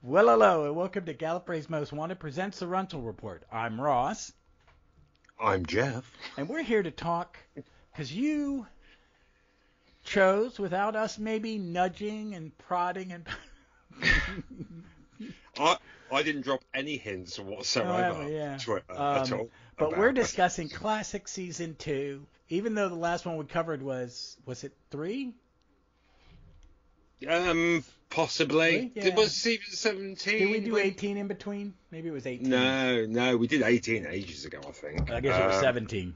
Well, hello, and welcome to Gallifrey's Most Wanted presents the Runcible Report. I'm Ross, I'm Jeff. and we're here to talk because you chose, without us maybe nudging and prodding and... I didn't drop any hints whatsoever yeah. at all. But we're discussing Classic Season 2, even though the last one we covered was it 3? Possibly. Yeah. It was season 17. Did we do 18 in between? Maybe it was 18. No, we did 18 ages ago, I think. I guess it was 17.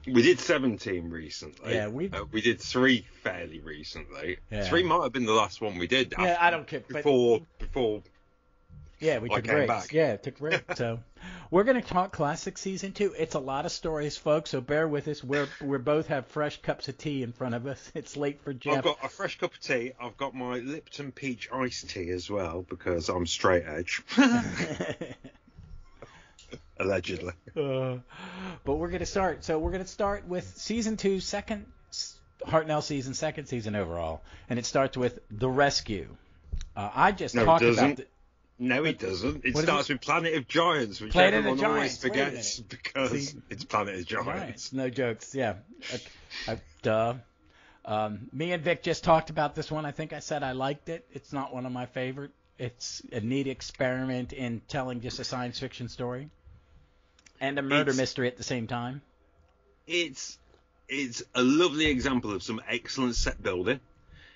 We did 17 recently. Yeah, we did 3 fairly recently. Yeah. 3 might have been the last one we did. Yeah, I don't care. Before yeah, we took breaks. Back. Yeah, took breaks. So we're going to talk Classic Season 2. It's a lot of stories, folks, so bear with us. We both have fresh cups of tea in front of us. It's late for Jeff. I've got a fresh cup of tea. I've got my Lipton Peach iced tea as well because I'm straight edge. Allegedly. But we're going to start. So we're going to start with Season 2, Hartnell season, second season overall. And it starts with The Rescue. I just talked about... No, it doesn't. It starts with Planet of Giants, which Planet everyone of Giants. always forgets because it's Planet of Giants. No jokes, yeah. Duh. Me and Vic just talked about this one. I think I said I liked it. It's not one of my favorite. It's a neat experiment in telling just a science fiction story and a murder mystery at the same time. It's a lovely example of some excellent set building.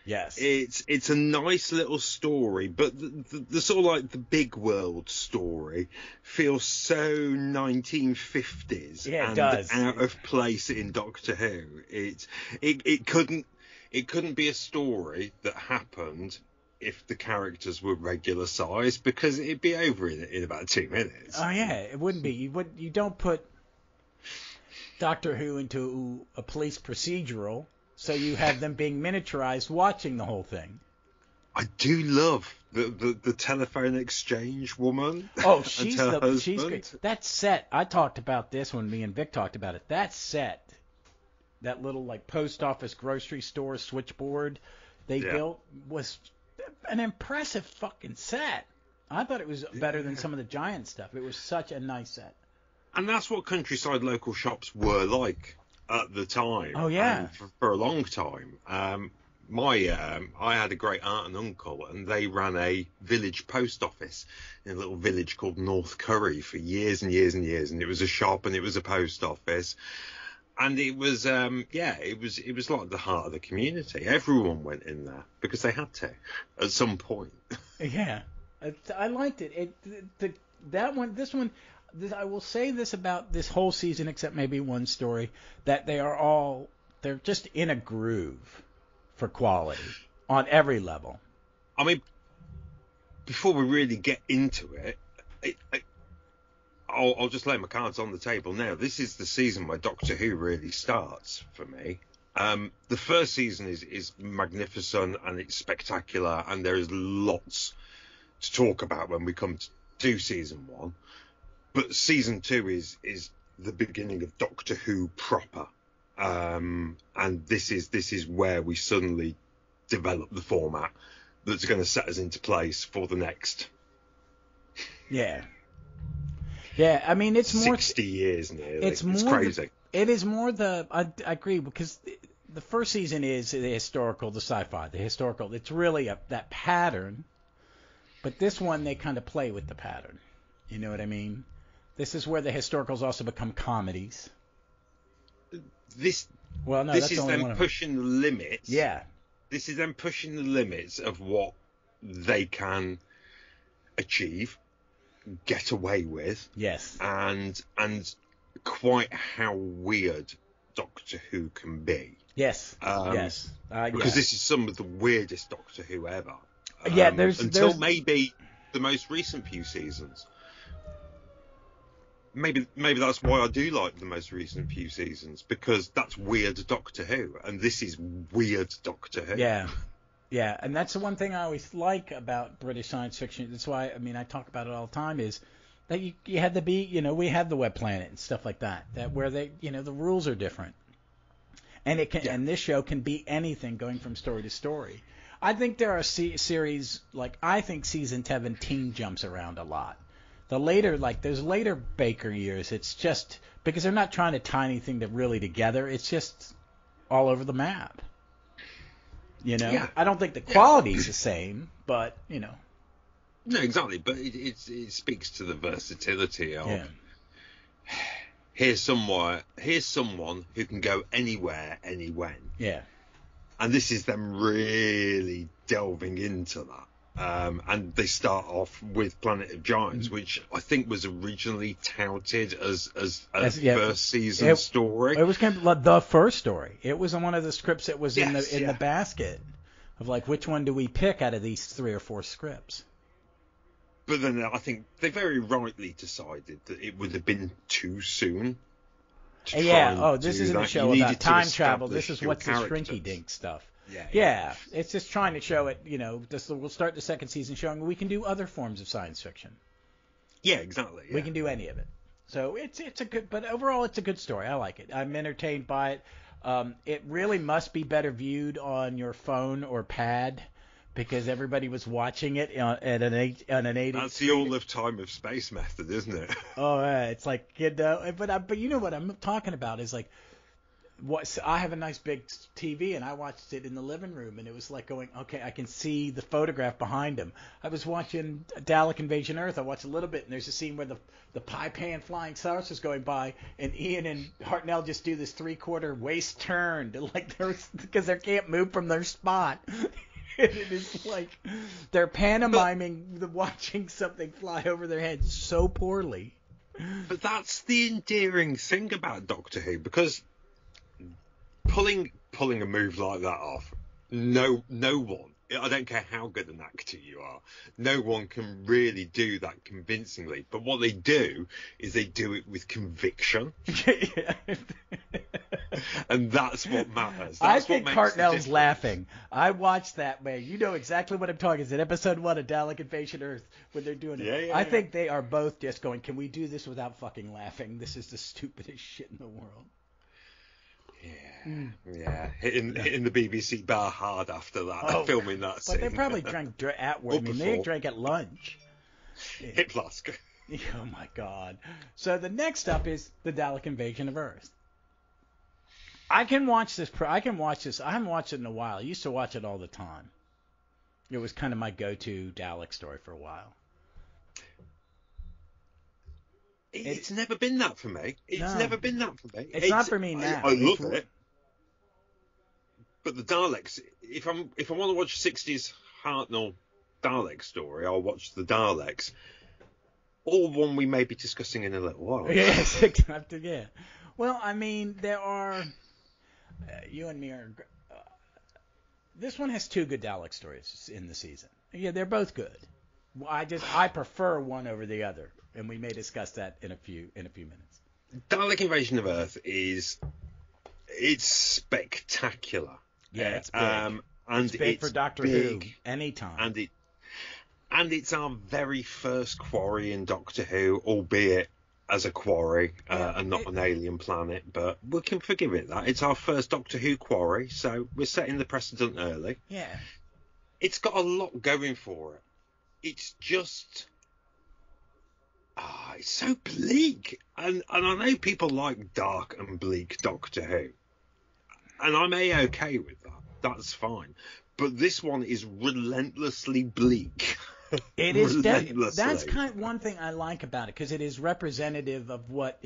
Yes. It's a nice little story, but the sort of like the big world story feels so 1950s and out of place in Doctor Who. It couldn't be a story that happened if the characters were regular size because it'd be over in about 2 minutes. Oh yeah, it wouldn't be. You don't put Doctor Who into a police procedural. So you have them being miniaturized watching the whole thing. I do love the telephone exchange woman. Oh, she's great. That set, I talked about this when me and Vic talked about it. That set, that little like post office grocery store switchboard they built was an impressive fucking set. I thought it was better than some of the Giant stuff. It was such a nice set. And that's what countryside local shops were like at the time. Oh yeah, for a long time. I had a great aunt and uncle, and they ran a village post office in a little village called North Curry for years and years and years. And it was a shop and it was a post office, and it was it was like the heart of the community. Everyone went in there because they had to at some point. Yeah, I liked it. This one. I will say this about this whole season, except maybe one story, that they're just in a groove for quality on every level. I mean, before we really get into it, I'll just lay my cards on the table now. This is the season where Doctor Who really starts for me. The first season is magnificent and it's spectacular, and there is lots to talk about when we come to season 1. But season 2 is the beginning of Doctor Who proper, and this is where we suddenly develop the format that's going to set us into place for the next. Yeah. I mean, it's 60 years nearly. It's crazy. It is more I agree, because the first season is the historical, the sci-fi, the historical. It's really that pattern, but this one they kind of play with the pattern. You know what I mean? This is where the historicals also become comedies. This is them pushing the limits. Yeah. This is them pushing the limits of what they can achieve, get away with. Yes. And quite how weird Doctor Who can be. Yes. Yes. Because this is some of the weirdest Doctor Who ever. Until maybe the most recent few seasons. Maybe that's why I do like the most recent few seasons, because that's weird Doctor Who, and this is weird Doctor Who. Yeah, and that's the one thing I always like about British science fiction. That's why, I mean, I talk about it all the time, is that you had to be, we had the Web Planet and stuff like that where they, the rules are different. And and this show can be anything going from story to story. I think there are series, like, I think season 17 jumps around a lot. The later, like, those later Baker years, it's just, because they're not trying to tie anything really together, it's just all over the map. You know? Yeah. I don't think the quality's the same, but, you know. No, exactly, but it speaks to the versatility of, here's someone who can go anywhere, anywhen. Yeah. And this is them really delving into that. And they start off with Planet of Giants, which I think was originally touted as a first season story. It was kind of like the first story. It was one of the scripts that was in the basket of, like, which one do we pick out of these 3 or 4 scripts? But then I think they very rightly decided that it would have been too soon. This isn't a show about time travel. This is what's the shrinky dink stuff. Yeah. It's just trying to show it, you know, we'll start the second season showing we can do other forms of science fiction. Yeah, exactly. Yeah. We can do any of it. So it's a good, but overall it's a good story. I like it. I'm entertained by it. It really must be better viewed on your phone or pad, because everybody was watching it on an 80. That's the all of time of space method, isn't it? Oh, it's like, you know, but you know what I'm talking about is, like, I have a nice big TV, and I watched it in the living room, and it was like going, okay, I can see the photograph behind him. I was watching Dalek Invasion Earth. I watched a little bit, and there's a scene where the pie pan flying saucers going by, and Ian and Hartnell just do this 3/4 waist turn, because they can't move from their spot. It is like they're pantomiming watching something fly over their heads so poorly. But that's the endearing thing about Doctor Who, because pulling a move like that off, no one, I don't care how good an actor you are, no one can really do that convincingly. But what they do is they do it with conviction. And that's what matters. I think Hartnell's laughing. I watched that, man. You know exactly what I'm talking. It's in episode 1 of Dalek Invasion Earth when they're doing it. I think they are both just going, can we do this without fucking laughing? This is the stupidest shit in the world. Yeah. Hitting the BBC bar hard after that, filming that scene. But they probably drank at work. They drank at lunch. Hip flask. Oh my God. So the next up is the Dalek Invasion of Earth. I can watch this. I haven't watched it in a while. I used to watch it all the time. It was kind of my go-to Dalek story for a while. It's never been that for me. It's It's not for me now. I love it. But the Daleks, if I want to watch 60s Hartnell Dalek story, I'll watch the Daleks. Or one we may be discussing in a little while. Yes, exactly. Yeah. Well, I mean, there are. You and me are. This one has 2 good Dalek stories in the season. Yeah, they're both good. I prefer one over the other, and we may discuss that in a few minutes. Dalek Invasion of Earth it's spectacular. Yeah, it's big. And it's big for Doctor Who anytime. And it's our very first quarry in Doctor Who, albeit as a quarry and not an alien planet, but we can forgive it that. It's our first Doctor Who quarry, so we're setting the precedent early. Yeah. It's got a lot going for it. It's just... it's so bleak. And I know people like dark and bleak Doctor Who. And I'm A-okay with that. That's fine. But this one is relentlessly bleak. It is definitely. That's kind of one thing I like about it, because it is representative of what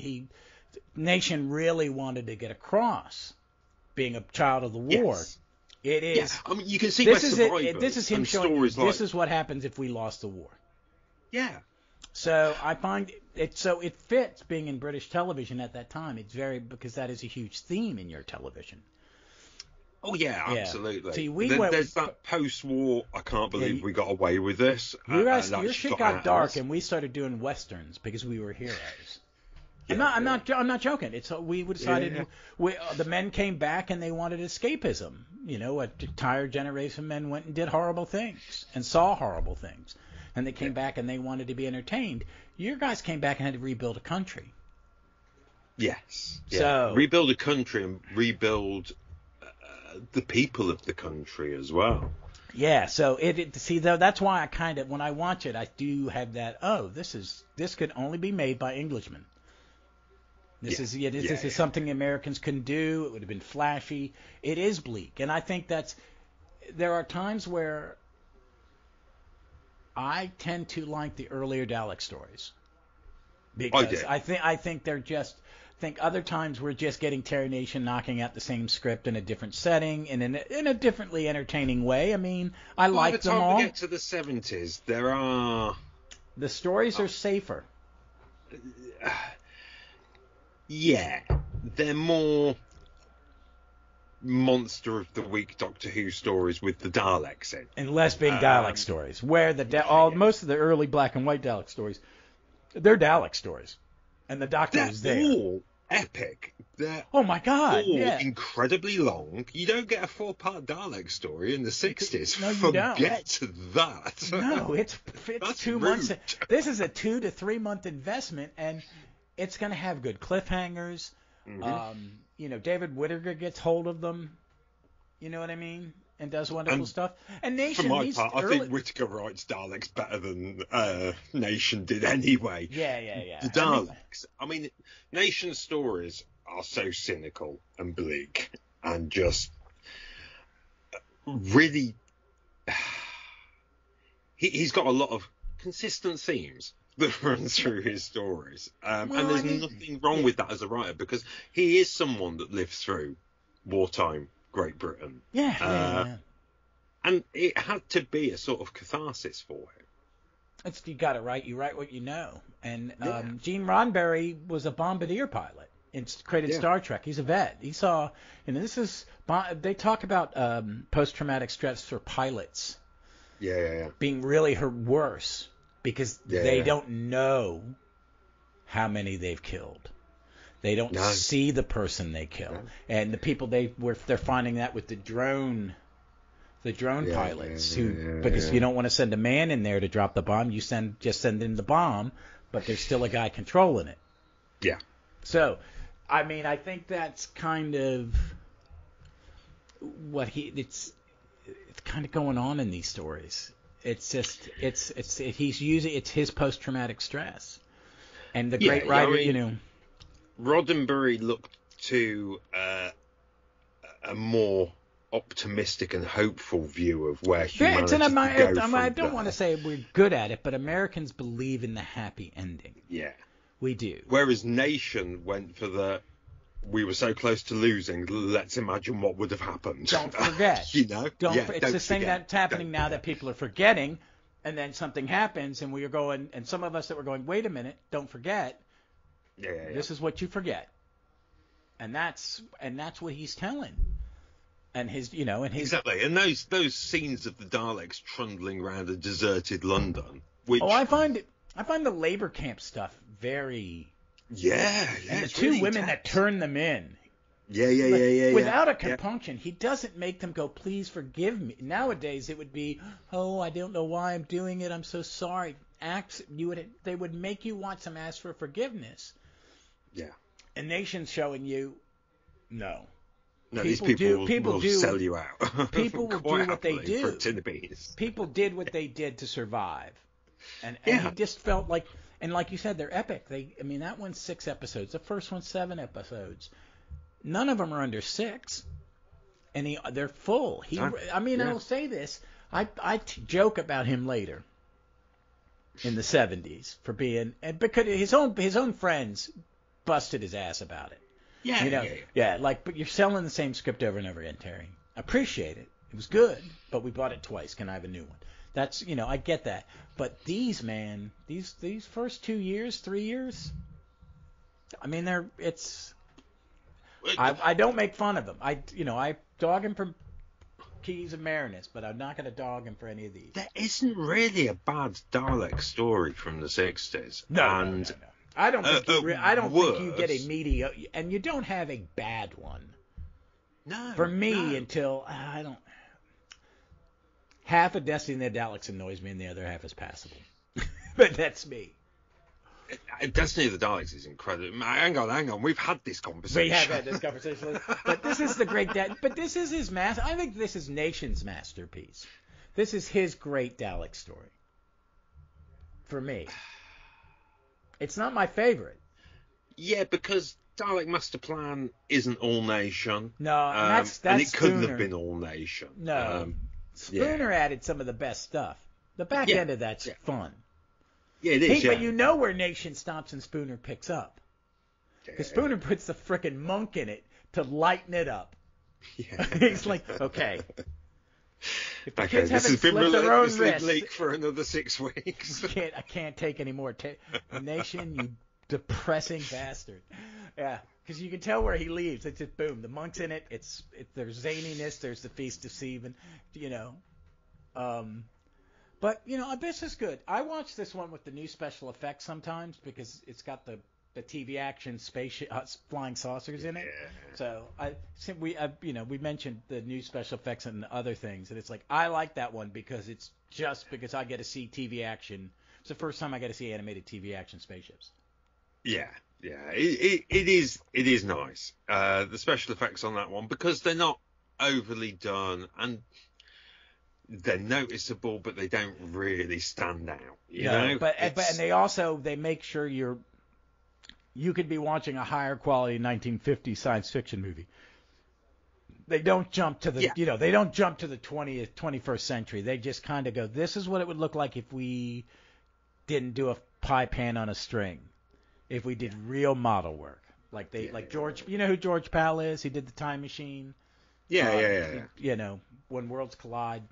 Nation really wanted to get across, being a child of the war. Yes. It is. Yeah. I mean, you can see this is him showing you, this is what happens if we lost the war. Yeah. So I find it it fits being in British television at that time. It's because that is a huge theme in your television. Oh yeah, absolutely. See, there's that post-war. I can't believe we got away with this. Your shit got dark, and we started doing westerns because we were heroes. I'm not joking. We decided the men came back and they wanted escapism. You know, a tired generation of men went and did horrible things and saw horrible things, and they came back and they wanted to be entertained. Your guys came back and had to rebuild a country. Yes. Yeah. So rebuild a country and rebuild the people of the country as well. Yeah, so see though that's why I kind of when I watch it I do have that this could only be made by Englishmen. This is something Americans couldn't do. It would have been flashy. It is bleak, and I think there are times where I tend to like the earlier Dalek stories because I think they're just. I think other times we're just getting Terry Nation knocking out the same script in a different setting and in a differently entertaining way. I mean, I like them all. By the time we get to the 70s, the stories are safer. Yeah, they're more monster of the week Doctor Who stories with the Daleks in, and less big Dalek stories. Where most of the early black and white Dalek stories, they're Dalek stories, and the Doctor is there. All epic. They're my God! All incredibly long. You don't get a 4-part Dalek story in the 60s. No, you Forget that. No, it's 2 months. This is a 2 to 3 month investment, and it's going to have good cliffhangers. Mm-hmm. David Whittaker gets hold of them. You know what I mean? And does wonderful stuff. And Nation, for my part, I think Whittaker writes Daleks better than Nation did anyway. Yeah. The Daleks. I mean, Nation's stories are so cynical and bleak and just really. He's got a lot of consistent themes that run through his stories. And there's nothing wrong with that as a writer because he is someone that lived through wartime Great Britain. Yeah. And it had to be a sort of catharsis for him. You got it right. You write what you know. And Gene Roddenberry was a bombardier pilot and created Star Trek. He's a vet. He saw, they talk about post-traumatic stress for pilots. Yeah. Being really worse because they don't know how many they've killed. They don't see the person they kill, and the people they're finding that with the drone pilots because you don't want to send a man in there to drop the bomb. You just send in the bomb, but there's still a guy controlling it. Yeah. So, I mean, I think that's kind of what it's kind of going on in these stories. It's just it's his post-traumatic stress, and the great writer, Roddenberry looked to a more optimistic and hopeful view of where humanity could go from I don't want to say we're good at it, but Americans believe in the happy ending. Yeah. We do. Whereas Nation went for we were so close to losing, let's imagine what would have happened. Don't forget. It's the thing that's happening now that people are forgetting, and then something happens, and we are going, and some of us that were going, wait a minute, don't forget. This is what you forget, and that's what he's telling, and exactly. And those scenes of the Daleks trundling around a deserted London, which I find the labor camp stuff very and the two women intense. that turn them in. Without a compunction, he doesn't make them go, please forgive me. Nowadays, it would be, I don't know why I'm doing it. I'm so sorry. They would make you want some ask for forgiveness. Yeah. And Nation's showing you, no. No, these people will sell you out. People will do what they do. For a tin of beans. People did what they did to survive. And he just felt like, and like you said, they're epic. That one's 6 episodes. The first one's 7 episodes. None of them are under 6. And they're full. I will say this. I joke about him later in the 70s for being, and because his own friends busted his ass about it. But you're selling the same script over and over again, Terry. I appreciate it. It was good, but we bought it twice. Can I have a new one? That's, I get that. But these first 2 years, 3 years, I don't make fun of them. I dog him for Keys of Marinus, but I'm not going to dog him for any of these. There isn't really a bad Dalek story from the 60s. No. I don't think you get a mediocre, and you don't have a bad one. No. For me, until half of Destiny of the Daleks annoys me, and the other half is passable. But that's me. Destiny of the Daleks is incredible. Hang on. We've had this conversation. We have had this conversation. But this is the great but this is his I think this is Nation's masterpiece. This is his great Dalek story. For me. It's not my favorite. Yeah, because Dalek Master Plan isn't All Nation. No, and and it Spooner. couldn't have been All Nation. No. Spooner added some of the best stuff. The back end of that's fun. Yeah, it is. But you know where Nation stops and Spooner picks up. Because Spooner puts the frickin' monk in it to lighten it up. Yeah. He's like, okay. If the kids this haven't has been slit their own wrists, leak for another 6 weeks. I can't take any more. Nation, you depressing bastard. Yeah, because you can tell where he leaves. It's just boom. The monk's in it. There's zaniness. There's the Feast of Steven. But this is good. I watch this one with the new special effects sometimes because it's got the TV action space flying saucers in it. Yeah. So we mentioned the new special effects and other things, and it's like I like that one because it's just because I get to see TV action. It's the first time I get to see animated TV action spaceships. Yeah. It is nice. The special effects on that one, because they're not overly done and they're noticeable, but they don't really stand out. You know? But they make sure you could be watching a higher quality 1950s science fiction movie. They don't jump to the 20th, 21st century. They just kind of go, this is what it would look like if we didn't do a pie pan on a string. If we did real model work. Like George, you know who George Pal is? He did The Time Machine. Yeah. When Worlds Collide.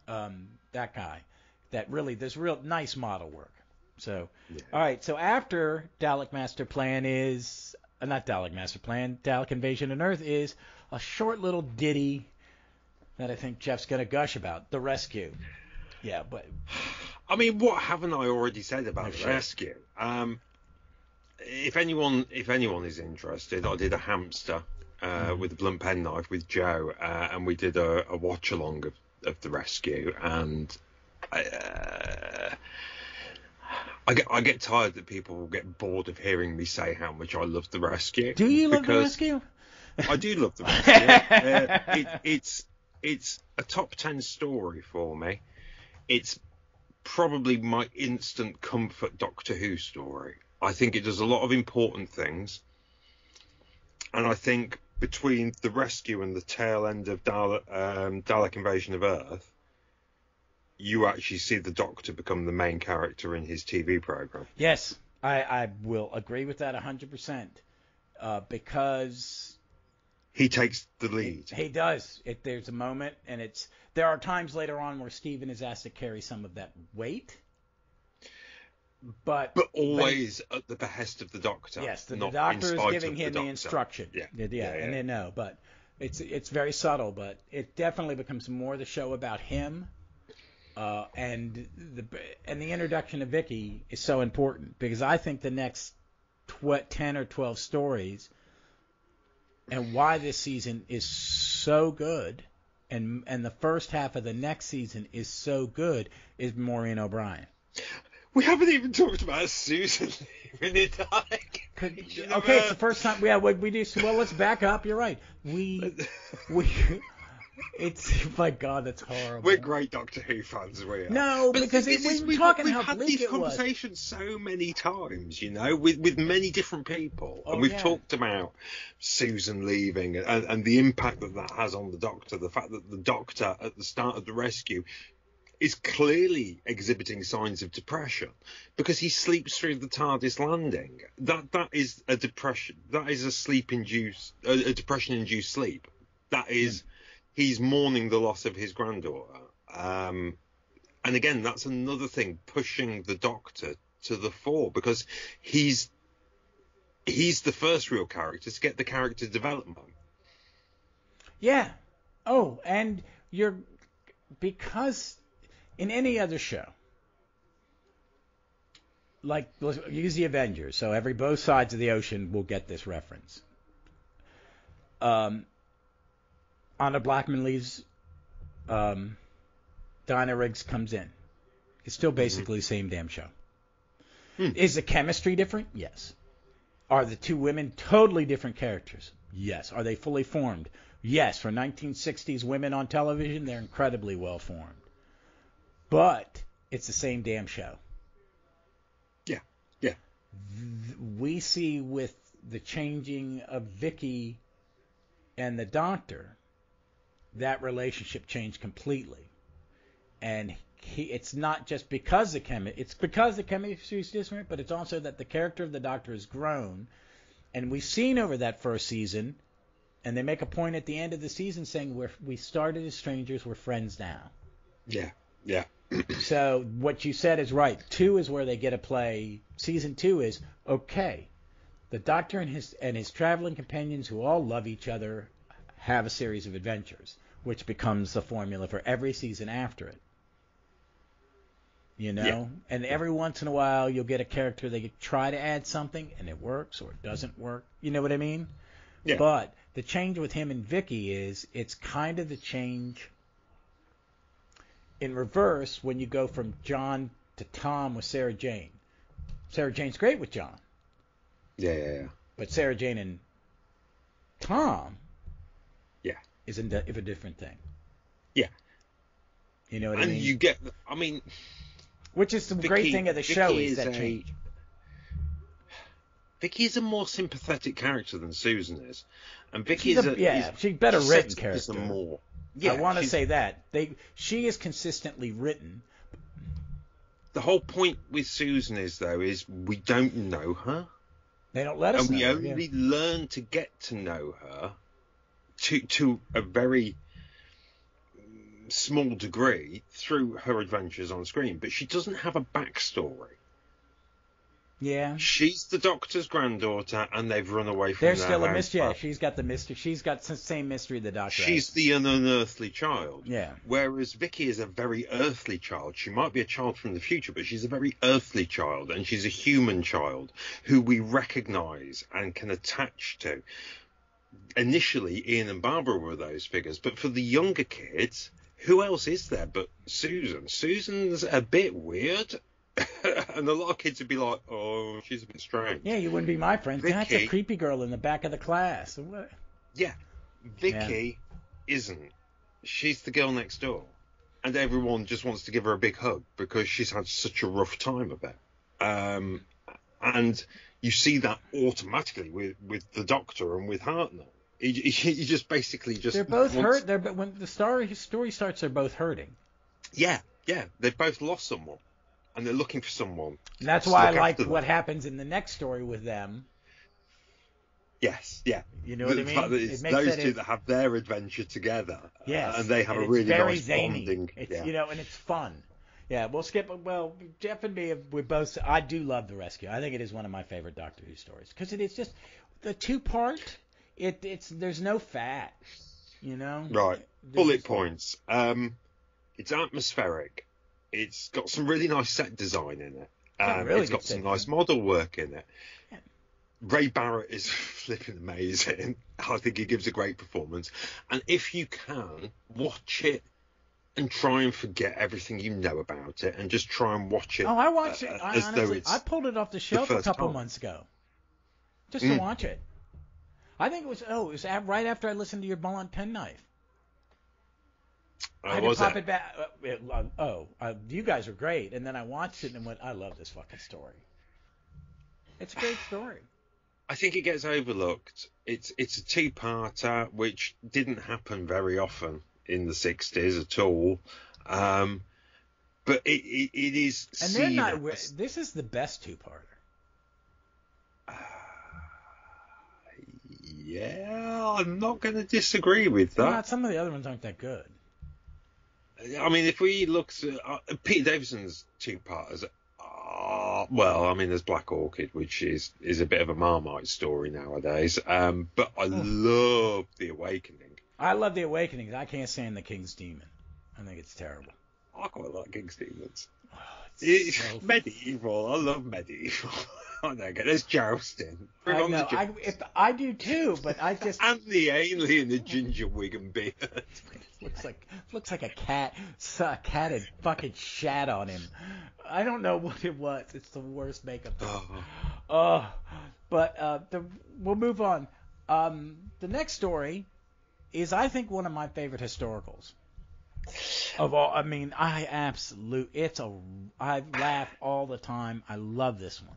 That guy. There's real nice model work. So, all right. So after Dalek Master Plan is not Dalek Master Plan. Dalek Invasion on Earth is a short little ditty that I think Jeff's gonna gush about. The Rescue. Yeah, but I mean, what haven't I already said about The Rescue? If anyone is interested, I did a hamster with a blunt penknife with Joe, and we did a watch along of The Rescue, and I get tired that people will get bored of hearing me say how much I love The Rescue. Do you love The Rescue? I do love The Rescue. It's a top 10 story for me. It's probably my instant comfort Doctor Who story. I think it does a lot of important things. And I think between The Rescue and the tail end of Dalek Invasion of Earth, you actually see the Doctor become the main character in his TV program. Yes, I will agree with that 100%. Because he takes the lead. He does. There's a moment, and there are times later on where Steven is asked to carry some of that weight. But always at the behest of the Doctor. Yes, the Doctor is giving him the instruction. And they know. But it's very subtle, but it definitely becomes more the show about him. And the introduction of Vicky is so important because I think the next 10 or 12 stories and why this season is so good and the first half of the next season is so good is Maureen O'Brien. We haven't even talked about Susan leaving it. Okay, it's the first time. Yeah, we do. Well, let's back up. You're right. It's my God, that's horrible. We're great Doctor Who fans, we are. No, because we've had these conversations so many times, with many different people, and we've talked about Susan leaving and the impact that has on the Doctor. The fact that the Doctor at the start of The Rescue is clearly exhibiting signs of depression because he sleeps through the TARDIS landing. That is a depression. That is a depression-induced sleep. That is. He's mourning the loss of his granddaughter. And again, that's another thing pushing the Doctor to the fore because he's the first real character to get the character development. Yeah. Oh, and because in any other show, like let's use the Avengers, so both sides of the ocean will get this reference. Anna Blackman leaves. Dinah Riggs comes in. It's still basically the same damn show. Is the chemistry different? Yes. Are the two women totally different characters? Yes. Are they fully formed? Yes. For 1960s women on television, they're incredibly well formed. but it's the same damn show. Yeah, yeah. We see with the changing of Vicky and the Doctor, that relationship changed completely. And it's not just because the chemistry is different, but it's also that the character of the Doctor has grown. And we've seen over that first season, and they make a point at the end of the season saying we started as strangers, we're friends now. Yeah, yeah. So what you said is right. 2 is where they get to play. Season 2 is, okay, the Doctor and his traveling companions who all love each other have a series of adventures, which becomes the formula for every season after it. You know? Yeah. And every once in a while you'll get a character, they try to add something and it works or it doesn't work. You know what I mean? Yeah. But the change with him and Vicky is it's kind of the change in reverse when you go from John to Tom with Sarah Jane. Sarah Jane's great with John. Yeah. But Sarah Jane and Tom is a different thing. Yeah. You know what I mean? And you get, which is the great thing of the show is that change. Vicky is a more sympathetic character than Susan is, and Vicky she's better written character. More. Yeah, I want to say that she is consistently written. The whole point with Susan is we don't know her. They don't let us know her. And we only learn to get to know her to a very small degree through her adventures on screen, but she doesn't have a backstory. Yeah. She's the Doctor's granddaughter, and they've run away from There's their still a house. mystery. Yeah, she's got the mystery. She's got the same mystery the Doctor She's has. the unearthly child. Yeah. Whereas Vicky is a very earthly child. She might be a child from the future, but she's a very earthly child, and she's a human child who we recognise and can attach to. Initially, Ian and Barbara were those figures, but for the younger kids, who else is there but Susan? Susan's a bit weird. And a lot of kids would be like, oh, she's a bit strange. Yeah, you wouldn't be my friend. Vicky, that's a creepy girl in the back of the class. What? Yeah. Vicky isn't. She's the girl next door. And everyone just wants to give her a big hug because she's had such a rough time of it. And you see that automatically with the Doctor and with Hartnell. You just basically just... They're both hurt. When the story starts, they're both hurting. Yeah. They've both lost someone. And they're looking for someone. And that's why I like what happens in the next story with them. Yes, yeah. You know what I mean? Fact that it's those two that have their adventure together. Yes. And they have a really nice zany. bonding. It's and it's fun. Yeah, we'll skip. Well, Jeff and me, I do love The Rescue. I think it is one of my favorite Doctor Who stories. Because it is just, the 2-part, there's no fat, you know? Right. Bullet points. It's atmospheric. It's got some really nice set design in it. It's got some nice model work in it. Yeah. Ray Barrett is flipping amazing. I think he gives a great performance. And if you can, watch it and try and forget everything you know about it and just try and watch it. Oh, I watched it. I pulled it off the shelf a couple months ago just to watch it. I think it was right after I listened to your Blunt Penknife. I had to pop it back. You guys are great. And then I watched it and went, I love this fucking story. It's a great story. I think it gets overlooked. It's a 2-parter, which didn't happen very often in the 60s at all. But it is. And they're not. This is the best 2-parter. Yeah, I'm not going to disagree with that. Some of the other ones aren't that good. I mean, if we look at Peter Davison's 2-parters, there's Black Orchid, which is a bit of a Marmite story nowadays. But I love The Awakening. I love The Awakening. I can't stand The King's Demon. I think it's terrible. I quite like King's Demons. It's so medieval. I love medieval. I don't get there's jousting. I know. I do too, but I just and the alien, the ginger wig and beard. looks like a cat. A cat had fucking shat on him. I don't know what it was. It's the worst makeup. We'll move on. The next story is, I think, one of my favorite historicals. Of all, I mean, I laugh all the time. I love this one.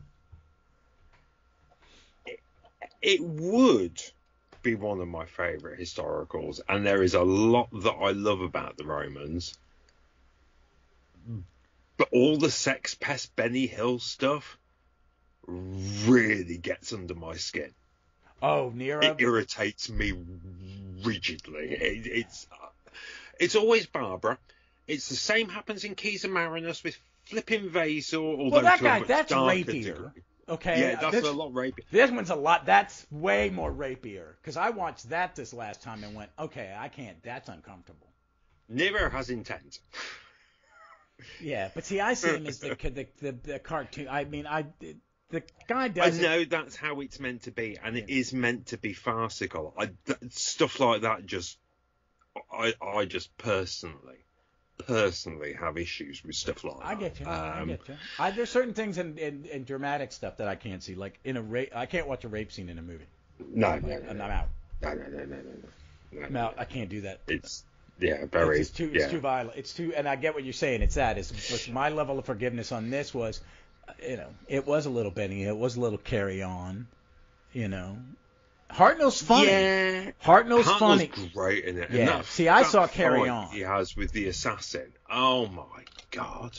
It would be one of my favourite historicals, and there is a lot that I love about the Romans. But all the Sex Pest Benny Hill stuff really gets under my skin. Oh, Nero? It irritates me rigidly. It's always Barbara. It's the same happens in Keys of Marinus with flipping Vasil. Well, that guy, that's rapier. Okay. Yeah, that's a lot rapier. This one's a lot. That's way more rapier. Because I watched that this last time and went, okay, I can't. That's uncomfortable. Nero has intent. Yeah, but see, I see him as the cartoon. I mean, the guy does. I know that's how it's meant to be, and it is meant to be farcical. Stuff like that I just personally have issues with stuff like that. I get you. There's certain things in dramatic stuff that I can't see, like I can't watch a rape scene in a movie. No, I'm out. No. I'm out. I can't do that. It's very. It's too violent. It's too, and I get what you're saying. It's that. It's my level of forgiveness on this was, it was a little Benny. It was a little Carry On, Hartnell's funny. Yeah. Hartnell's funny. Great in it. Yeah. See, I saw Carry On. He has with the assassin. Oh my God.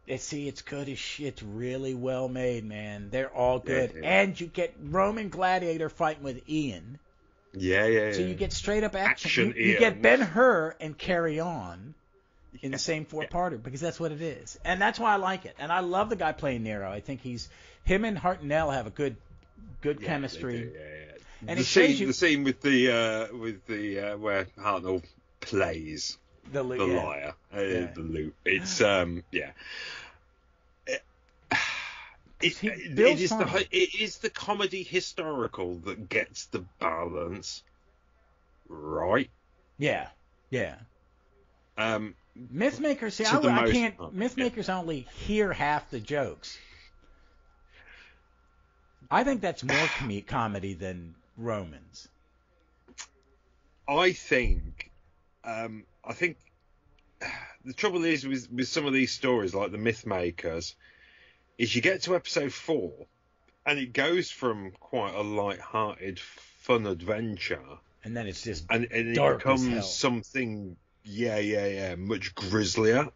It's good as shit. It's really well made, man. They're all good. Yeah. And you get Roman Gladiator fighting with Ian. Yeah. So you get straight up action. You get Ben-Hur and Carry On in the same four-parter because that's what it is. And that's why I like it. And I love the guy playing Nero. I think him and Hartnell have a good chemistry. They do, yeah. And the scene with the where Hartnell plays the liar, the loop. It's It is the comedy historical that gets the balance right. Yeah. Mythmakers, see, I can't. Mythmakers only hear half the jokes. I think that's more comedy than Romans. I think the trouble is with some of these stories, like the Mythmakers, is you get to episode 4, and it goes from quite a light-hearted, fun adventure, and then it's just and it dark becomes as hell. Something, much grislier,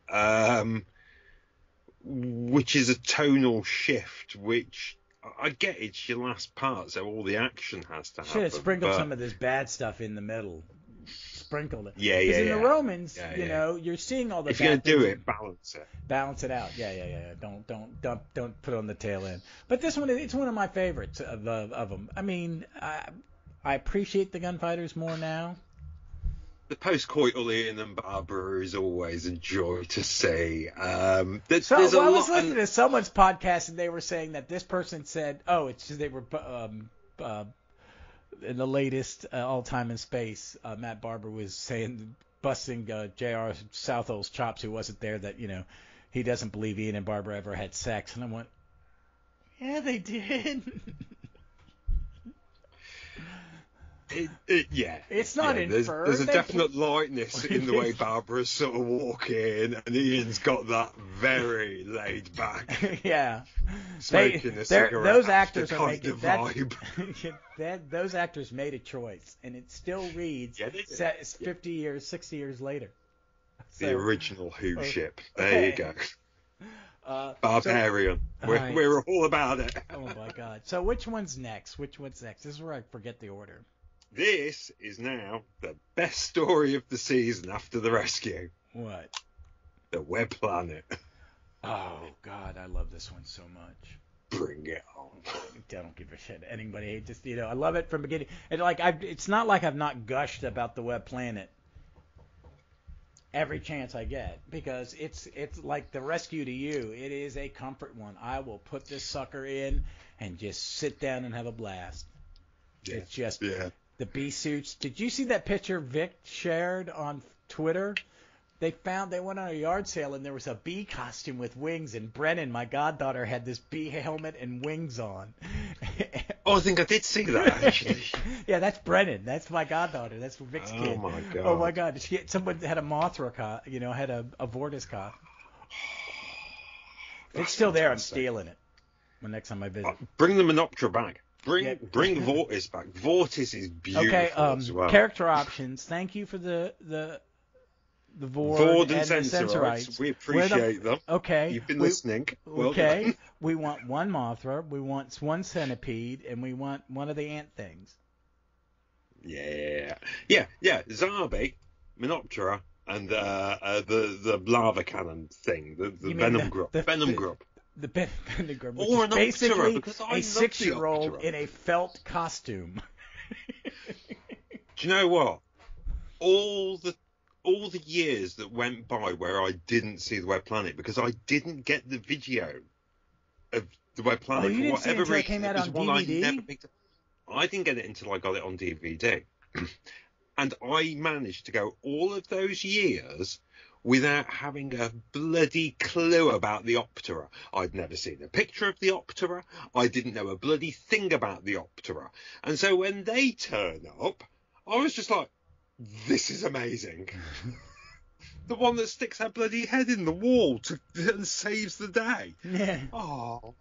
which is a tonal shift, which I get it's your last part, so all the action has to happen. Should have sprinkled some of this bad stuff in the middle. Sprinkled it. Yeah. Because in the Romans, you're seeing all the. If you're gonna do it, balance it. Balance it out. Yeah. Don't put it on the tail end. But this one, it's one of my favorites of them. I mean, I appreciate the gunfighters more now. The post-coital Ian and Barbara is always a joy to see. I was listening to someone's podcast and they were saying that this person said, it's just they were in the latest All Time in Space. Matt Barber was saying, busting J.R. Southol's chops, who wasn't there, that he doesn't believe Ian and Barbara ever had sex, and I went, yeah, they did. It's not inferred. There's a definite lightness in the way Barbara's sort of walking, and Ian's got that very laid back. Smoking a cigarette. Those actors are making that. Those actors made a choice, and it still reads 50 years, 60 years later. The original Who ship. There you go. Barbarian. We're all about it. Oh my God. So which one's next? This is where I forget the order. This is now the best story of the season after the rescue. What? The Web Planet. Oh, God, I love this one so much. Bring it on. I don't give a shit. Anybody, just, I love it from beginning. And it's not like I've not gushed about the Web Planet every chance I get, because it's like the rescue to you. It is a comfort one. I will put this sucker in and just sit down and have a blast. Yeah. It's just... Yeah. The bee suits. Did you see that picture Vic shared on Twitter? They went on a yard sale and there was a bee costume with wings, and Brennan, my goddaughter, had this bee helmet and wings on. Oh, I think I did see that, actually. Yeah, that's Brennan. That's my goddaughter. That's Rick's kid. Oh, my God. Oh, my God. Someone had a Mothra cough, had a Vortis cough. If it's still there, I'm stealing it when next time I visit. Bring the Menoptera back. Bring Vortis back. Vortis is beautiful as well. Character options. Thank you for the Vord and the Sensorites. We appreciate them. Okay. You've been listening. Well done. We want one Mothra, we want one Centipede, and we want one of the ant things. Yeah. Zarbi, Menoptera, and the lava cannon thing, the venom grub. Venom grub. The venom grub, which or is an basically because I a 6-year-old in a felt costume. Do you know what? All the years that went by where I didn't see the Web Planet because I didn't get the video of the Web Planet for whatever reason. It came out on DVD? I didn't get it until I got it on DVD. And I managed to go all of those years without having a bloody clue about the Optera. I'd never seen a picture of the Optera. I didn't know a bloody thing about the Optera. And so when they turn up, I was just like, this is amazing. The one that sticks her bloody head in the wall and saves the day. Yeah. Oh.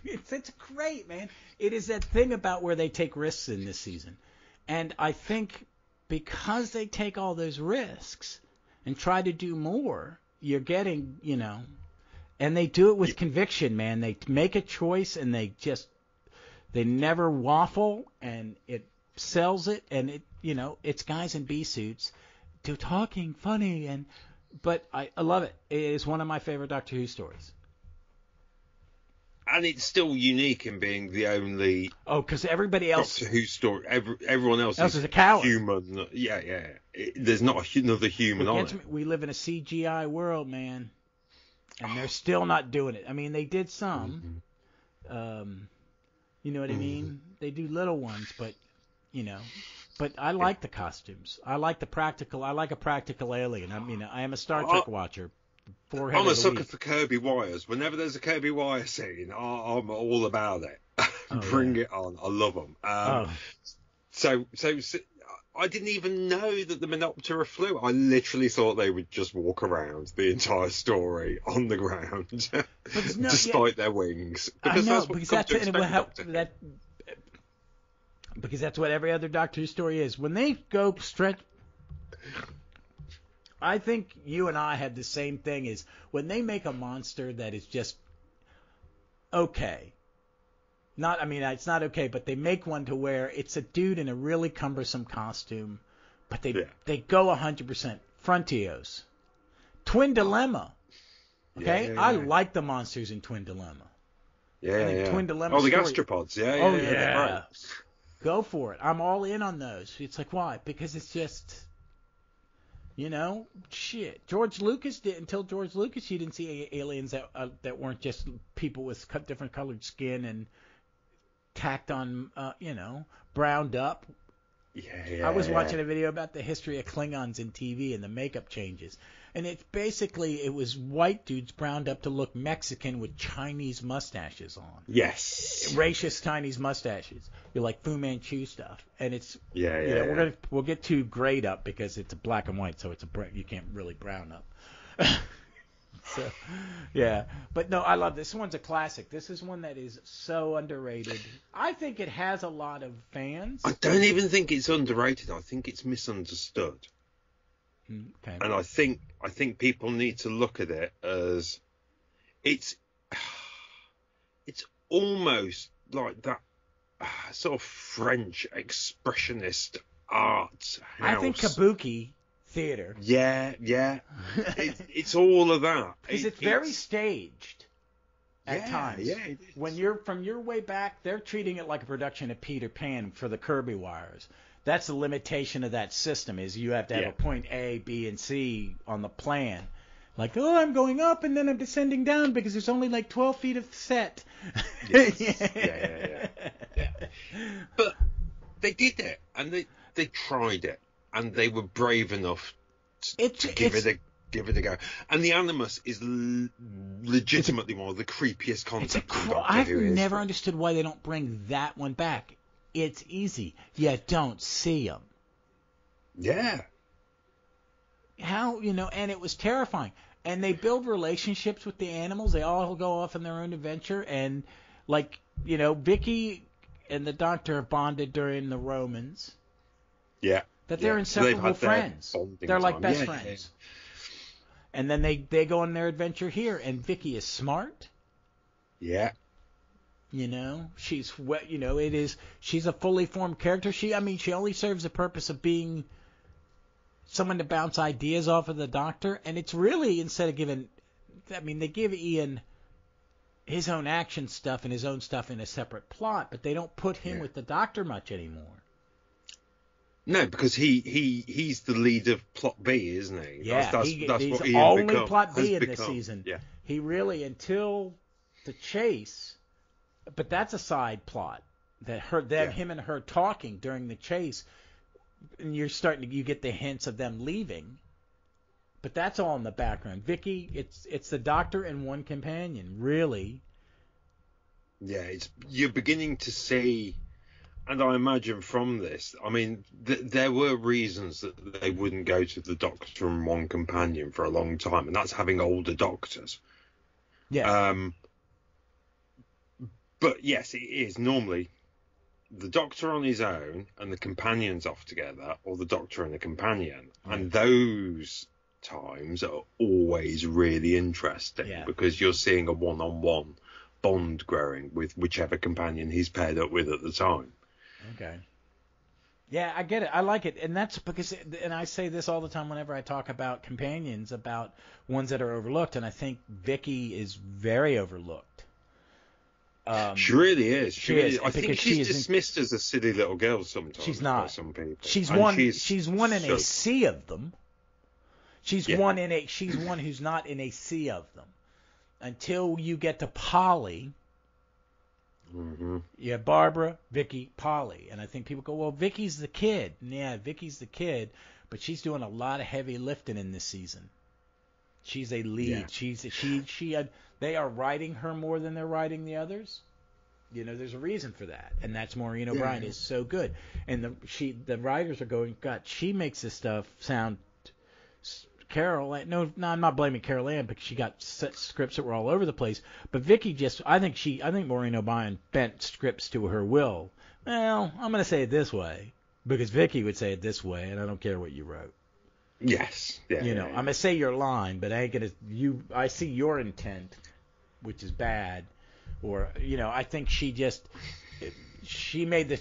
It's great, man. It is that thing about where they take risks in this season. And I think because they take all those risks and try to do more, you're getting, and they do it with conviction, man. They make a choice and they never waffle, and it sells it, and it, it's guys in bee suits talking funny, but I love it. It is one of my favorite Doctor Who stories. And it's still unique in being the only. Oh, because everybody else. Doctor Who story. Everyone else is a coward. Human. Yeah. There's not another human on it. We live in a CGI world, man, and they're still not doing it. I mean, they did some. Mm-hmm. You know what I mean? They do little ones, but But I like the costumes. I like the practical. I like a practical alien. I mean, I am a Star Trek watcher. I'm a sucker for Kirby wires. Whenever there's a Kirby wire scene, I'm all about it. Bring it on. I love them. So I didn't even know that the Menoptera flew. I literally thought they would just walk around the entire story on the ground, despite their wings. Because because that's what every other Doctor Who story is. When they go stretch, I think you and I had the same thing. Is when they make a monster that is just okay. It's not okay, but they make one to where it's a dude in a really cumbersome costume, but they go 100%. Frontios, Twin Dilemma. Okay, I like the monsters in Twin Dilemma. Twin Dilemma. Oh, the gastropods. Yeah. Go for it. I'm all in on those. It's like, why? Because it's just, shit. George Lucas did. Until George Lucas, you didn't see aliens that weren't just people with different colored skin and tacked on, browned up. I was watching a video about the history of Klingons in TV and the makeup changes. And it was white dudes browned up to look Mexican with Chinese mustaches on. Yes. Racist Chinese mustaches. You're like Fu Manchu stuff. And it's we'll get too grayed up because it's a black and white, so you can't really brown up. So, yeah. But no, I love this. This one's a classic. This is one that is so underrated. I think it has a lot of fans. I don't even think it's underrated. I think it's misunderstood. Okay. And I think people need to look at it as it's almost like that sort of French expressionist art house. I think kabuki theater. Yeah. It's all of that. Because it's very staged at times. Yeah, it is. When you're from your way back, they're treating it like a production of Peter Pan for the Kirby wires. That's the limitation of that system, is you have to have a point A, B, and C on the plan. Like, I'm going up and then I'm descending down because there's only like 12 feet of set. Yes. Yeah. But they did it, and they tried it, and they were brave enough to give it give it a go. And the Animus is legitimately one of the creepiest concepts in Doctor I've Who never understood why they don't bring that one back. It's easy. You don't see them. Yeah. How, and it was terrifying. And they build relationships with the animals. They all go off on their own adventure. And, Vicky and the Doctor have bonded during the Romans. Yeah. That they're inseparable friends. They're like best friends. Yeah. And then they go on their adventure here. And Vicky is smart. Yeah. She's she's a fully formed character. She only serves the purpose of being someone to bounce ideas off of the Doctor, and it's really, instead of they give Ian his own action stuff and his own stuff in a separate plot, but they don't put him with the Doctor much anymore. No, because he's the lead of Plot B, isn't he? Yeah, that's he's what Ian only Plot B in this become. season. Yeah. He really, until the chase, but that's a side plot that him and her talking during the chase. And you get the hints of them leaving, but that's all in the background. Vicky, it's the Doctor and one companion, really. Yeah, you're beginning to see, and I imagine from this, there were reasons that they wouldn't go to the Doctor and one companion for a long time, and that's having older Doctors. Yeah. But yes, it is normally the Doctor on his own and the companions off together, or the Doctor and the companion. And those times are always really interesting because you're seeing a one-on-one bond growing with whichever companion he's paired up with at the time. Okay. Yeah, I get it. I like it. And that's because, and I say this all the time whenever I talk about companions, about ones that are overlooked, and I think Vicky is very overlooked. She really is. She is. I think she's is dismissed as a silly little girl sometimes. She's not. By some people. She's one in a sea of them. She's one who's not in a sea of them. Until you get to Polly. Mm-hmm. Yeah, Barbara, Vicky, Polly, and I think people go, well, Vicky's the kid. Yeah, Vicky's the kid, but she's doing a lot of heavy lifting in this season. She's a lead. Yeah. They are writing her more than they're writing the others. There's a reason for that, and that's Maureen O'Brien is so good. And the writers are going, God, she makes this stuff sound. Carol, no, I'm not blaming Carol Ann because she got scripts that were all over the place. But Vicky I think Maureen O'Brien bent scripts to her will. Well, I'm going to say it this way because Vicky would say it this way, and I don't care what you wrote. Yes. Yeah, I'm gonna say your line, but I ain't gonna. I see your intent, which is bad, or I think she just made the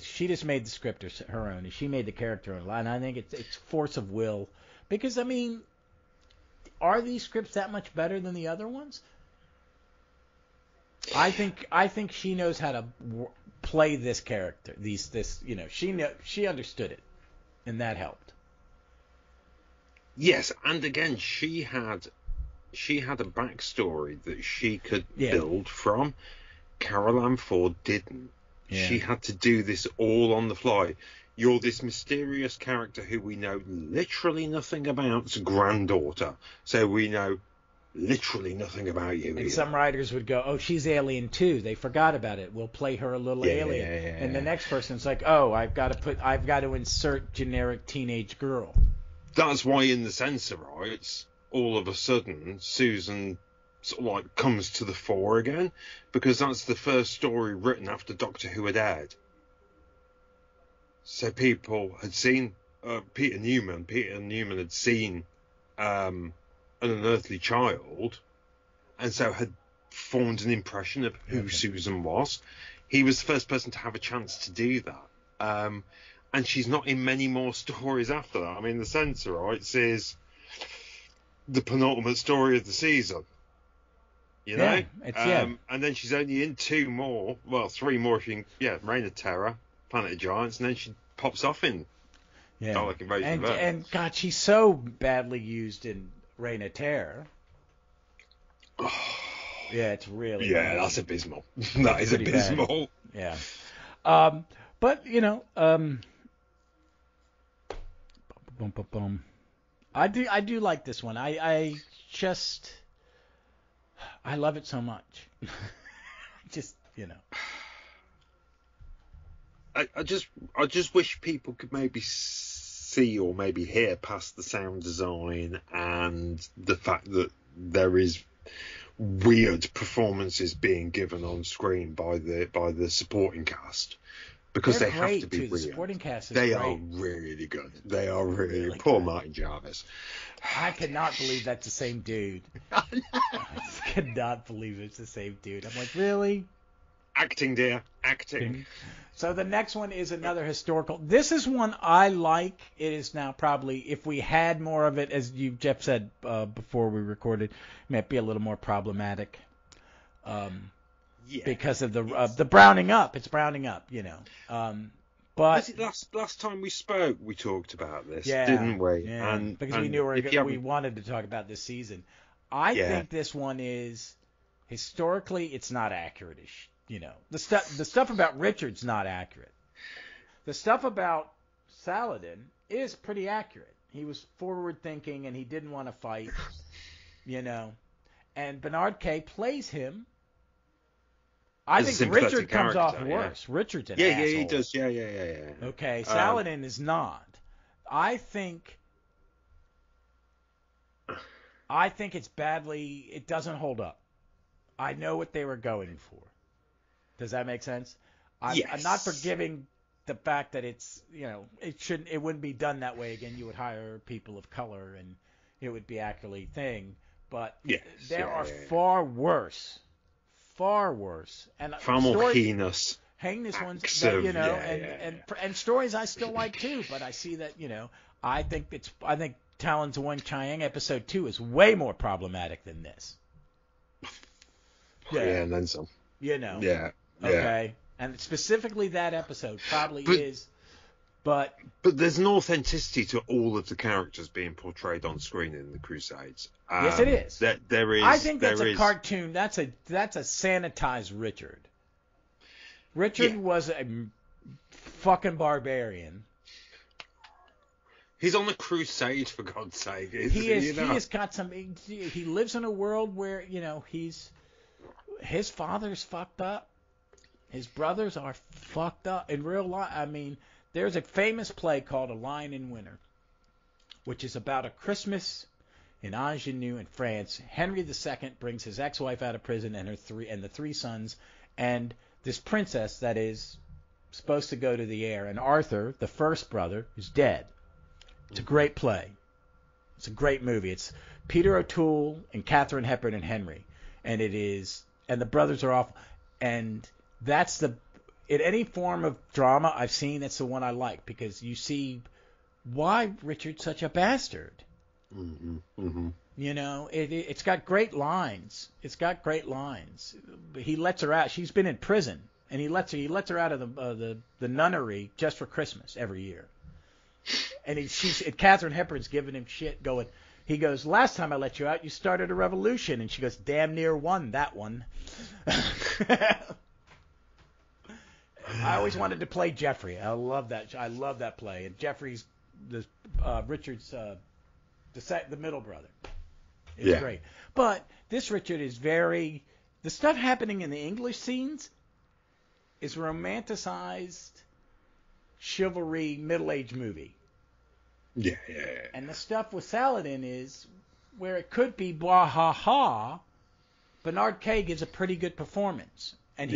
script her own, and she made the character her own. And I think it's force of will, because are these scripts that much better than the other ones? I think she knows how to play this character. She understood it, and that helped. Yes, and again, she had a backstory that she could build from. Carol Ann Ford didn't. Yeah. She had to do this all on the fly. You're this mysterious character who we know literally nothing about's granddaughter, so we know literally nothing about you. And some writers would go, "Oh, she's alien too. They forgot about it. We'll play her a little alien." And the next person's like, "Oh, I've got to insert generic teenage girl." That's why in the censor rights, all of a sudden, Susan sort of comes to the fore again, because that's the first story written after Doctor Who had aired. So people had seen Peter Newman. Peter Newman had seen An Unearthly Child, and so had formed an impression of who Susan was. He was the first person to have a chance to do that. And she's not in many more stories after that. The censor rights is the penultimate story of the season. And then she's only in 2 more, well, 3 more if you can, Reign of Terror, Planet of Giants, and then she pops off in Dalek Invasion of Earth. And God, she's so badly used in Reign of Terror. Yeah, it's really bad. That's abysmal. That is abysmal. Bad. Yeah. But, I do like this one. I love it so much. Just, I just wish people could maybe see or maybe hear past the sound design and the fact that there is weird performances being given on screen by the supporting cast, because they're they great have to be too. weird. The supporting cast is they great. are really good. They are really poor good. Martin Jarvis. I cannot believe that's the same dude. I cannot believe it's the same dude. I'm like, really? Acting, dear. Acting. So the next one is another historical. This is one I like. It is now probably, if we had more of it, as Jeff said before we recorded, it might be a little more problematic. Because of the browning up. It's browning up, But last time we spoke, we talked about this, didn't we? Yeah. Because we knew we wanted to talk about this season. I think this one is historically, it's not accurate. The stuff about Richard's not accurate. The stuff about Saladin is pretty accurate. He was forward thinking and he didn't want to fight, And Bernard K plays him. I think Richard comes off worse. Yeah. Richard's an asshole. Yeah, he does. Yeah. Okay, Saladin is not. I think it's badly. It doesn't hold up. I know what they were going for. Does that make sense? I'm not forgiving the fact that it's it wouldn't be done that way again. You would hire people of color and it would be accurately thing. But there are far worse, and far more heinous ones that, and stories I still like too. But I see that I think Talons of Wing Chiang episode 2 is way more problematic than this. Yeah, and then some. Yeah. Okay. And specifically that episode probably is, but there's an authenticity to all of the characters being portrayed on screen in the Crusades. Yes, it is. There is. I think that's a cartoon. That's a sanitized Richard. Richard was a fucking barbarian. He's on the crusade, for God's sake. He has got some. He lives in a world where his father's fucked up. His brothers are fucked up in real life. I mean, there's a famous play called A Lion in Winter, which is about a Christmas in Ingenue in France. Henry II brings his ex-wife out of prison and the three sons, and this princess that is supposed to go to the air. And Arthur, the first brother, is dead. It's a great play. It's a great movie. It's Peter O'Toole and Katharine Hepburn and Henry, and the brothers are awful. And that's in any form of drama I've seen, that's the one I like, because you see why Richard's such a bastard. Mm-hmm. Mm-hmm. It's got great lines. He lets her out. She's been in prison, and he lets her out of the nunnery just for Christmas every year. And Katharine Hepburn's giving him shit, going. He goes, last time I let you out, you started a revolution. And she goes, damn near won that one. I always wanted to play Jeffrey. I love that play. And Jeffrey's Richard's the middle brother. It's great. But this Richard is the stuff happening in the English scenes is romanticized chivalry middle-aged movie. Yeah. And the stuff with Saladin is where it could be blah ha ha. Bernard K gives a pretty good performance, and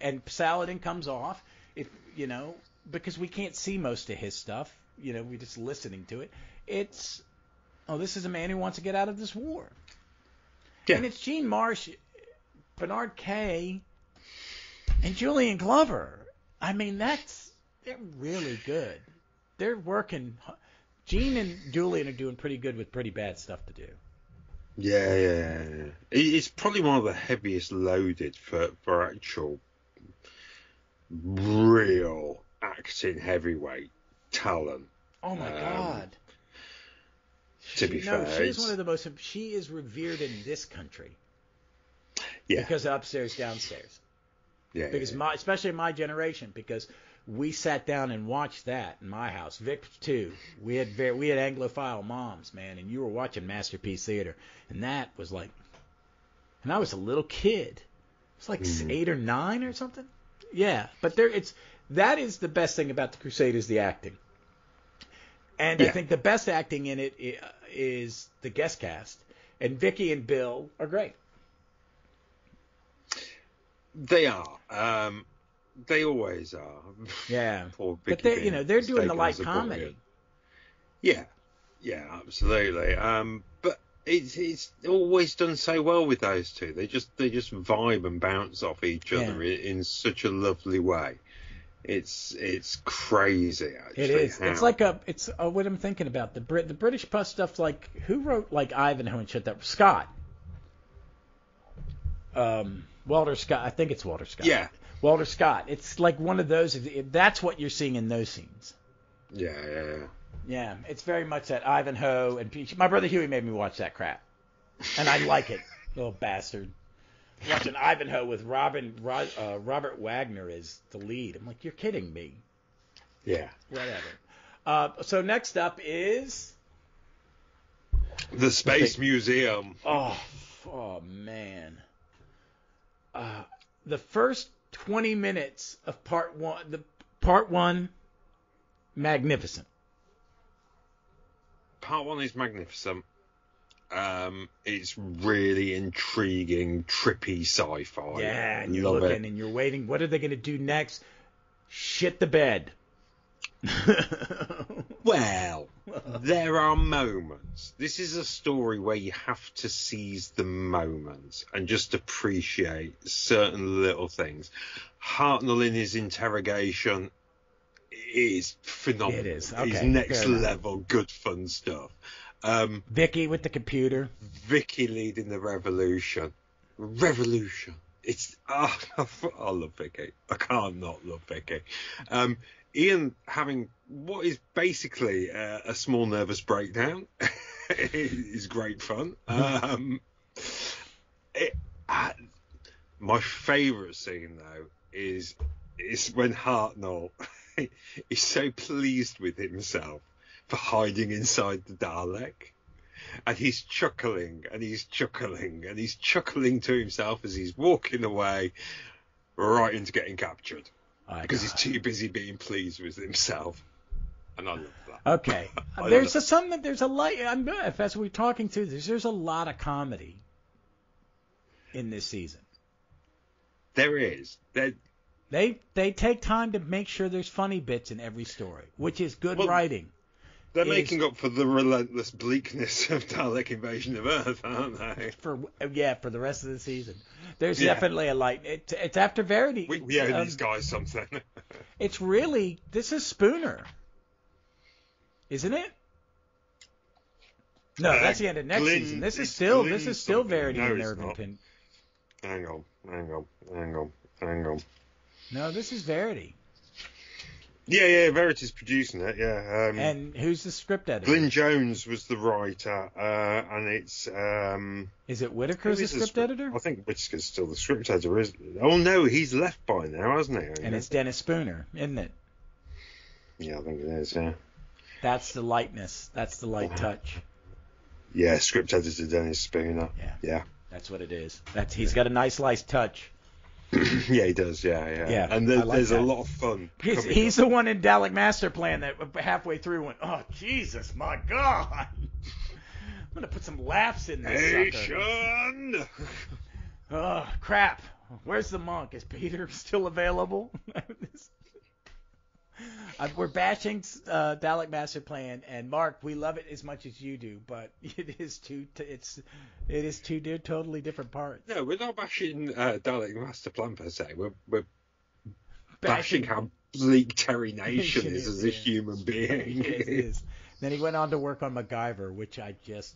and Saladin comes off because we can't see most of his stuff. We're just listening to it. It's this is a man who wants to get out of this war. Yeah. And it's Gene Marsh, Bernard K, and Julian Glover. I mean, they're really good. They're working. Gene and Julian are doing pretty good with pretty bad stuff to do. Yeah. It's probably one of the heaviest loaded for actual real acting heavyweight talent. Oh my God. To be fair, she's one of the most. She is revered in this country. Yeah. Because of Upstairs, Downstairs. Yeah. Because especially in my generation, because we sat down and watched that in my house. Vic too. We had Anglophile moms, man, and you were watching Masterpiece Theater, and that was like, and I was a little kid. It's like 8 or 9 or something. Yeah, but that is the best thing about the Crusade is the acting. And I think the best acting in it is the guest cast. And Vicky and Bill are great. They are. They always are. Yeah. Poor But Vicky they're doing the light comedy. Yeah. Yeah, absolutely. But it's always done so well with those two. They just vibe and bounce off each other in such a lovely way. It's crazy, actually. It is. It's like what I'm thinking about. The British Puss stuff, like, who wrote, like, Ivanhoe and shit? That Scott. Walter Scott. I think it's Walter Scott. Yeah. Walter Scott. It's like one of those. That's what you're seeing in those scenes. Yeah. Yeah, it's very much that Ivanhoe and Peach. My brother Huey made me watch that crap, and I like it, little bastard. Watching Ivanhoe with Robert Wagner as the lead. I'm like, you're kidding me. Yeah. Whatever. So next up is the Space Museum. Oh man. The first 20 minutes of part one, magnificent. Part 1 is magnificent. It's really intriguing, trippy sci-fi. Yeah, and you're looking and you're waiting. What are they going to do next? Shit the bed. Well, there are moments. This is a story where you have to seize the moments and just appreciate certain little things. Hartnell in his interrogation is phenomenal. It is. Okay, he's next level, good fun stuff. Vicky with the computer. Vicky leading the revolution. It's I love Vicky. I can't not love Vicky. Ian having what is basically a small nervous breakdown is great fun. My favourite scene though is when Hartnell is so pleased with himself for hiding inside the Dalek. And he's chuckling and he's chuckling and he's chuckling to himself as he's walking away right into getting captured. Because he's too busy being pleased with himself. And I love that. Okay. There's a light. If that's what we're talking to, there's a lot of comedy in this season. There is. They take time to make sure there's funny bits in every story, which is good writing. They're making up for the relentless bleakness of Dalek Invasion of Earth, aren't they? For the rest of the season. There's definitely a light. It's after Verity. We owe these guys something. It's really, this is Spooner. Isn't it? No, that's the end of next season. This is still Verity and Irvington. Hang on. No, this is Verity. Yeah, Verity's producing it, yeah. And who's the script editor? Glyn Jones was the writer, and it's... is it Whitaker's the script editor? I think Whitaker's still the script editor, isn't he? Oh, no, he's left by now, hasn't he? And it's Dennis Spooner, isn't it? Yeah, I think it is, yeah. That's the lightness. That's the light touch. Yeah, script editor Dennis Spooner. Yeah. That's what it is. He's got a nice light touch. Yeah, he does. Yeah. And there's a lot of fun. He's the one in Dalek Master Plan that halfway through went, oh Jesus, my God! I'm gonna put some laughs in this sucker. Oh crap! Where's the monk? Is Peter still available? We're bashing Dalek Master Plan, and Mark, we love it as much as you do, but it is two totally different parts. No, we're not bashing Dalek Master Plan per se. We're bashing how bleak Terry Nation is as a human being. It is. Then he went on to work on MacGyver, which I just...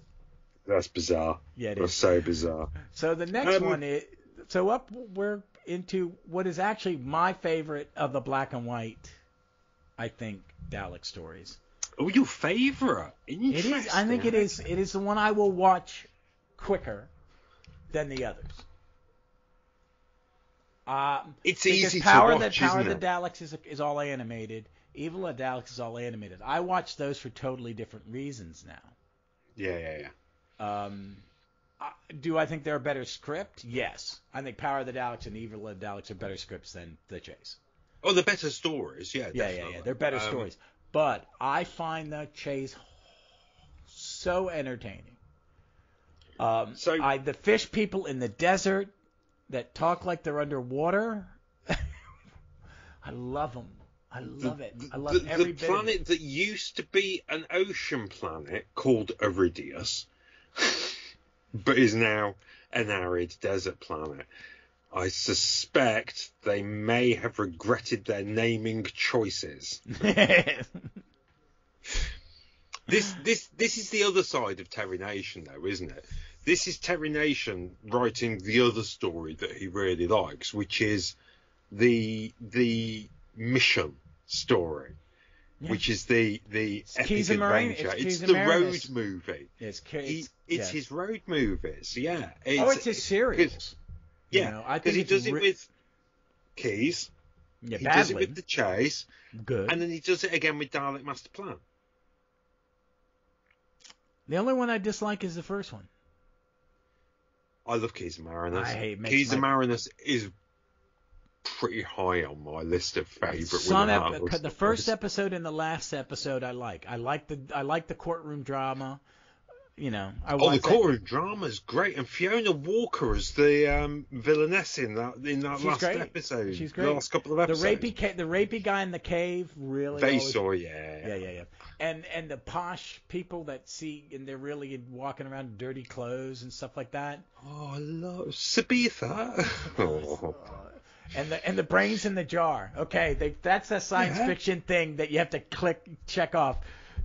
That's bizarre. Yeah, it That's is. So bizarre. So the next one is... So we're into what is actually my favorite of the black and white, I think, Dalek stories. Oh, your favorite? Interesting. It is. I think it is. It is the one I will watch quicker than the others. It's easy Power to watch, Power isn't of the it? Daleks is all animated. Evil of the Daleks is all animated. I watch those for totally different reasons now. Yeah. Do I think they're a better script? Yes. I think Power of the Daleks and Evil of the Daleks are better scripts than The Chase. Oh, the better stories, yeah, definitely. Yeah. They're better stories. But I find The Chase so entertaining. The fish people in the desert that talk like they're underwater, I love them. I love it. I love every bit The planet that used to be an ocean planet called Iridius, but is now an arid desert planet. I suspect they may have regretted their naming choices. This is the other side of Terry Nation, though, isn't it? This is Terry Nation writing the other story that he really likes, which is the mission story, which is the epic adventure. It's the road movie. It's his road movies. Yeah. It's his series. Yeah, because he does it with Keys. Yeah, he does it with The Chase. Good. And then he does it again with Dalek Master Plan. The only one I dislike is the first one. I love Keys and Marinus. I hate Keys and Marinus is pretty high on my list of favourite. The first episode and the last episode I like. I like the courtroom drama. The courtroom drama is great, and Fiona Walker as the villainess in that last episode. She's great. The last couple of episodes. The rapey guy in the cave really. Yeah. And the posh people that see and they're really walking around in dirty clothes and stuff like that. Oh, I love Sabitha. And the brains in the jar. Okay, that's a science fiction thing that you have to check off.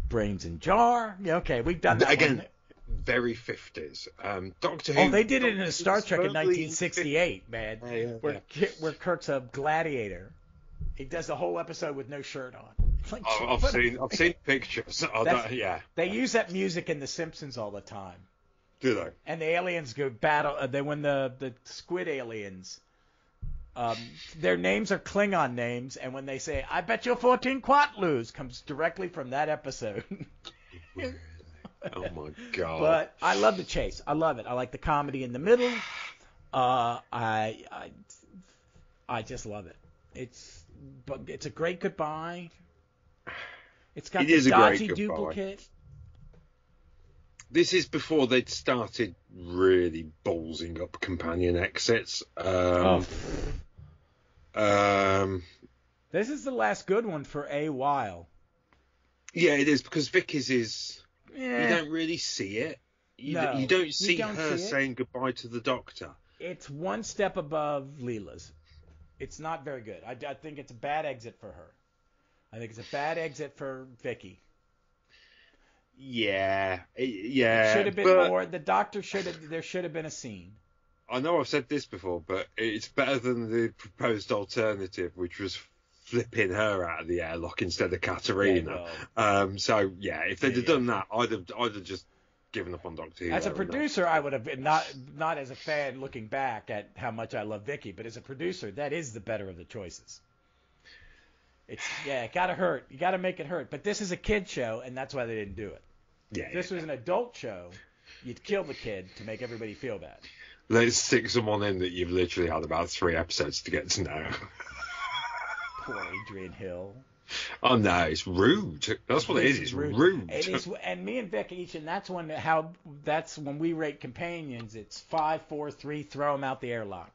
Brains in jar. Yeah, okay, we've done that again. One. Very 50s. Doctor Who. Oh, they did it in a Star Trek in 1968, man. Where Kirk's a gladiator. He does the whole episode with no shirt on. Like, I've seen pictures. They use that music in The Simpsons all the time. Do they? And the aliens go battle. When the squid aliens. Their names are Klingon names, and when they say "I bet you 14 Quatlus" comes directly from that episode. Oh my god! But I love The Chase. I love it. I like the comedy in the middle. I just love it. It's a great goodbye. It's got the dodgy duplicate. This is before they'd started really ballsing up companion exits. This is the last good one for a while. Yeah, it is, because Vicky's is. You don't really see it. You don't see her saying goodbye to the Doctor. It's one step above Leela's. It's not very good. I think it's a bad exit for her. I think it's a bad exit for Vicky. Yeah. It should have been more. The Doctor there should have been a scene. I know I've said this before, but it's better than the proposed alternative, which was flipping her out of the airlock instead of Katerina. If they'd have done that, I'd have just given up on Doctor Who. As a producer, I would have been not as a fan looking back at how much I love Vicky, but as a producer, that is the better of the choices. It gotta hurt. You gotta make it hurt. But this is a kid show, and that's why they didn't do it. If this was an adult show, you'd kill the kid to make everybody feel bad. Let's stick someone in that you've literally had about 3 episodes to get to know. Poor Adrian Hill. Oh no, it's rude. That's what it is. It's rude. And me and Vic each, and that's when we rate companions. It's 5, 4, 3. Throw them out the airlock.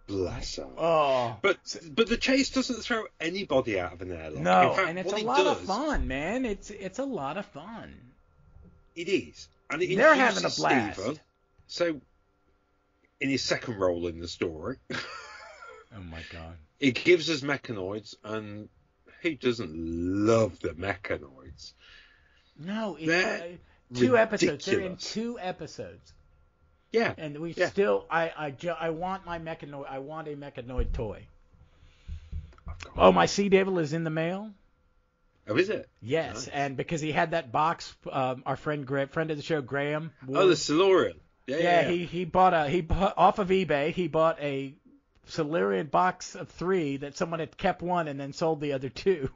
Bless her. Oh, but the Chase doesn't throw anybody out of an airlock. No, in fact, and it's a lot of fun, man. It's a lot of fun. It is, and they're having a blast. Steven, so, in his second role in the story, oh my god, it gives us mechanoids, and who doesn't love the mechanoids? No, it's 2 episodes. They're in 2 episodes. Yeah, and we still. I want my mechanoid. I want a mechanoid toy. Oh, my Sea Devil is in the mail. Oh, is it? Yes, Nice. and because he had that box, our friend of the show, Graham. Oh, the Silurian. Yeah. He bought off of eBay. He bought a Silurian box of 3 that someone had kept one and then sold the other 2.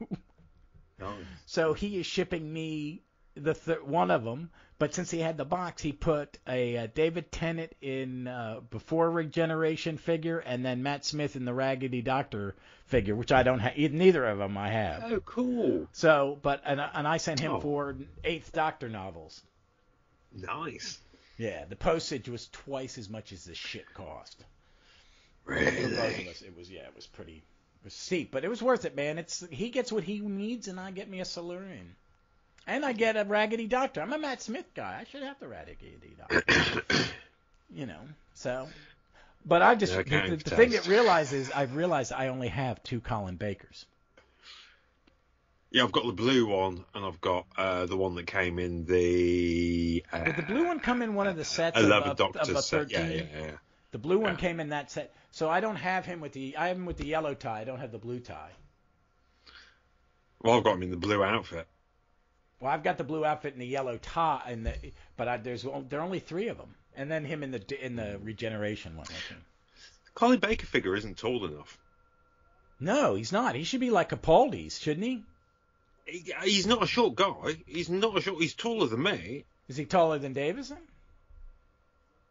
Nice. So he is shipping me the one of them. But since he had the box, he put a David Tennant in before Regeneration figure, and then Matt Smith in the Raggedy Doctor figure, which I don't have. Neither of them I have. Oh, cool. So, and I sent him 4 Eighth Doctor novels. Nice. Yeah, the postage was twice as much as the shit cost. Really? For both of us, it was pretty steep, but it was worth it, man. He gets what he needs, and I get me a Silurian. And I get a Raggedy Doctor. I'm a Matt Smith guy. I should have the Raggedy Doctor. So. But I just, the thing that I've realized I only have 2 Colin Bakers. Yeah, I've got the blue one, and I've got the one that came in the... Did the blue one come in one of the sets 11 of Doctor a set? 13? Yeah. The blue one came in that set. So I don't have him I have him with the yellow tie. I don't have the blue tie. Well, I've got him in the blue outfit. Well, I've got the blue outfit and the yellow tie, but there are only 3 of them, and then him in the Regeneration one. I think. Colin Baker figure isn't tall enough. No, he's not. He should be like Capaldi's, shouldn't he? He's not a short guy. He's taller than me. Is he taller than Davison?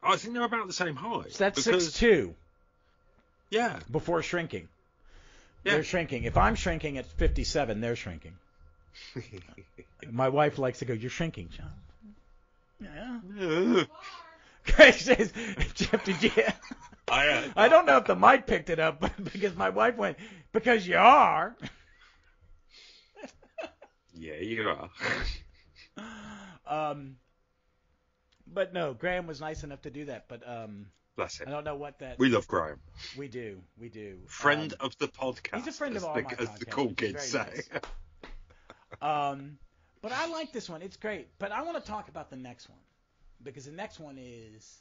I think they're about the same height. So that's 6'2". Yeah. Before shrinking. Yeah. They're shrinking. If I'm shrinking at 57, they're shrinking. My wife likes to go, "You're shrinking, John." Yeah. Craig says, "Jeff, did you?" I don't know if the mic picked it up, because my wife went, "Because you are." Yeah, you are. But no, Graham was nice enough to do that. But bless him. I don't know what that. We love Graham. We do. Friend of the podcast. He's a friend of all my podcasts. As the cool kids say. Nice. But I like this one. It's great. But I want to talk about the next one, because the next one is.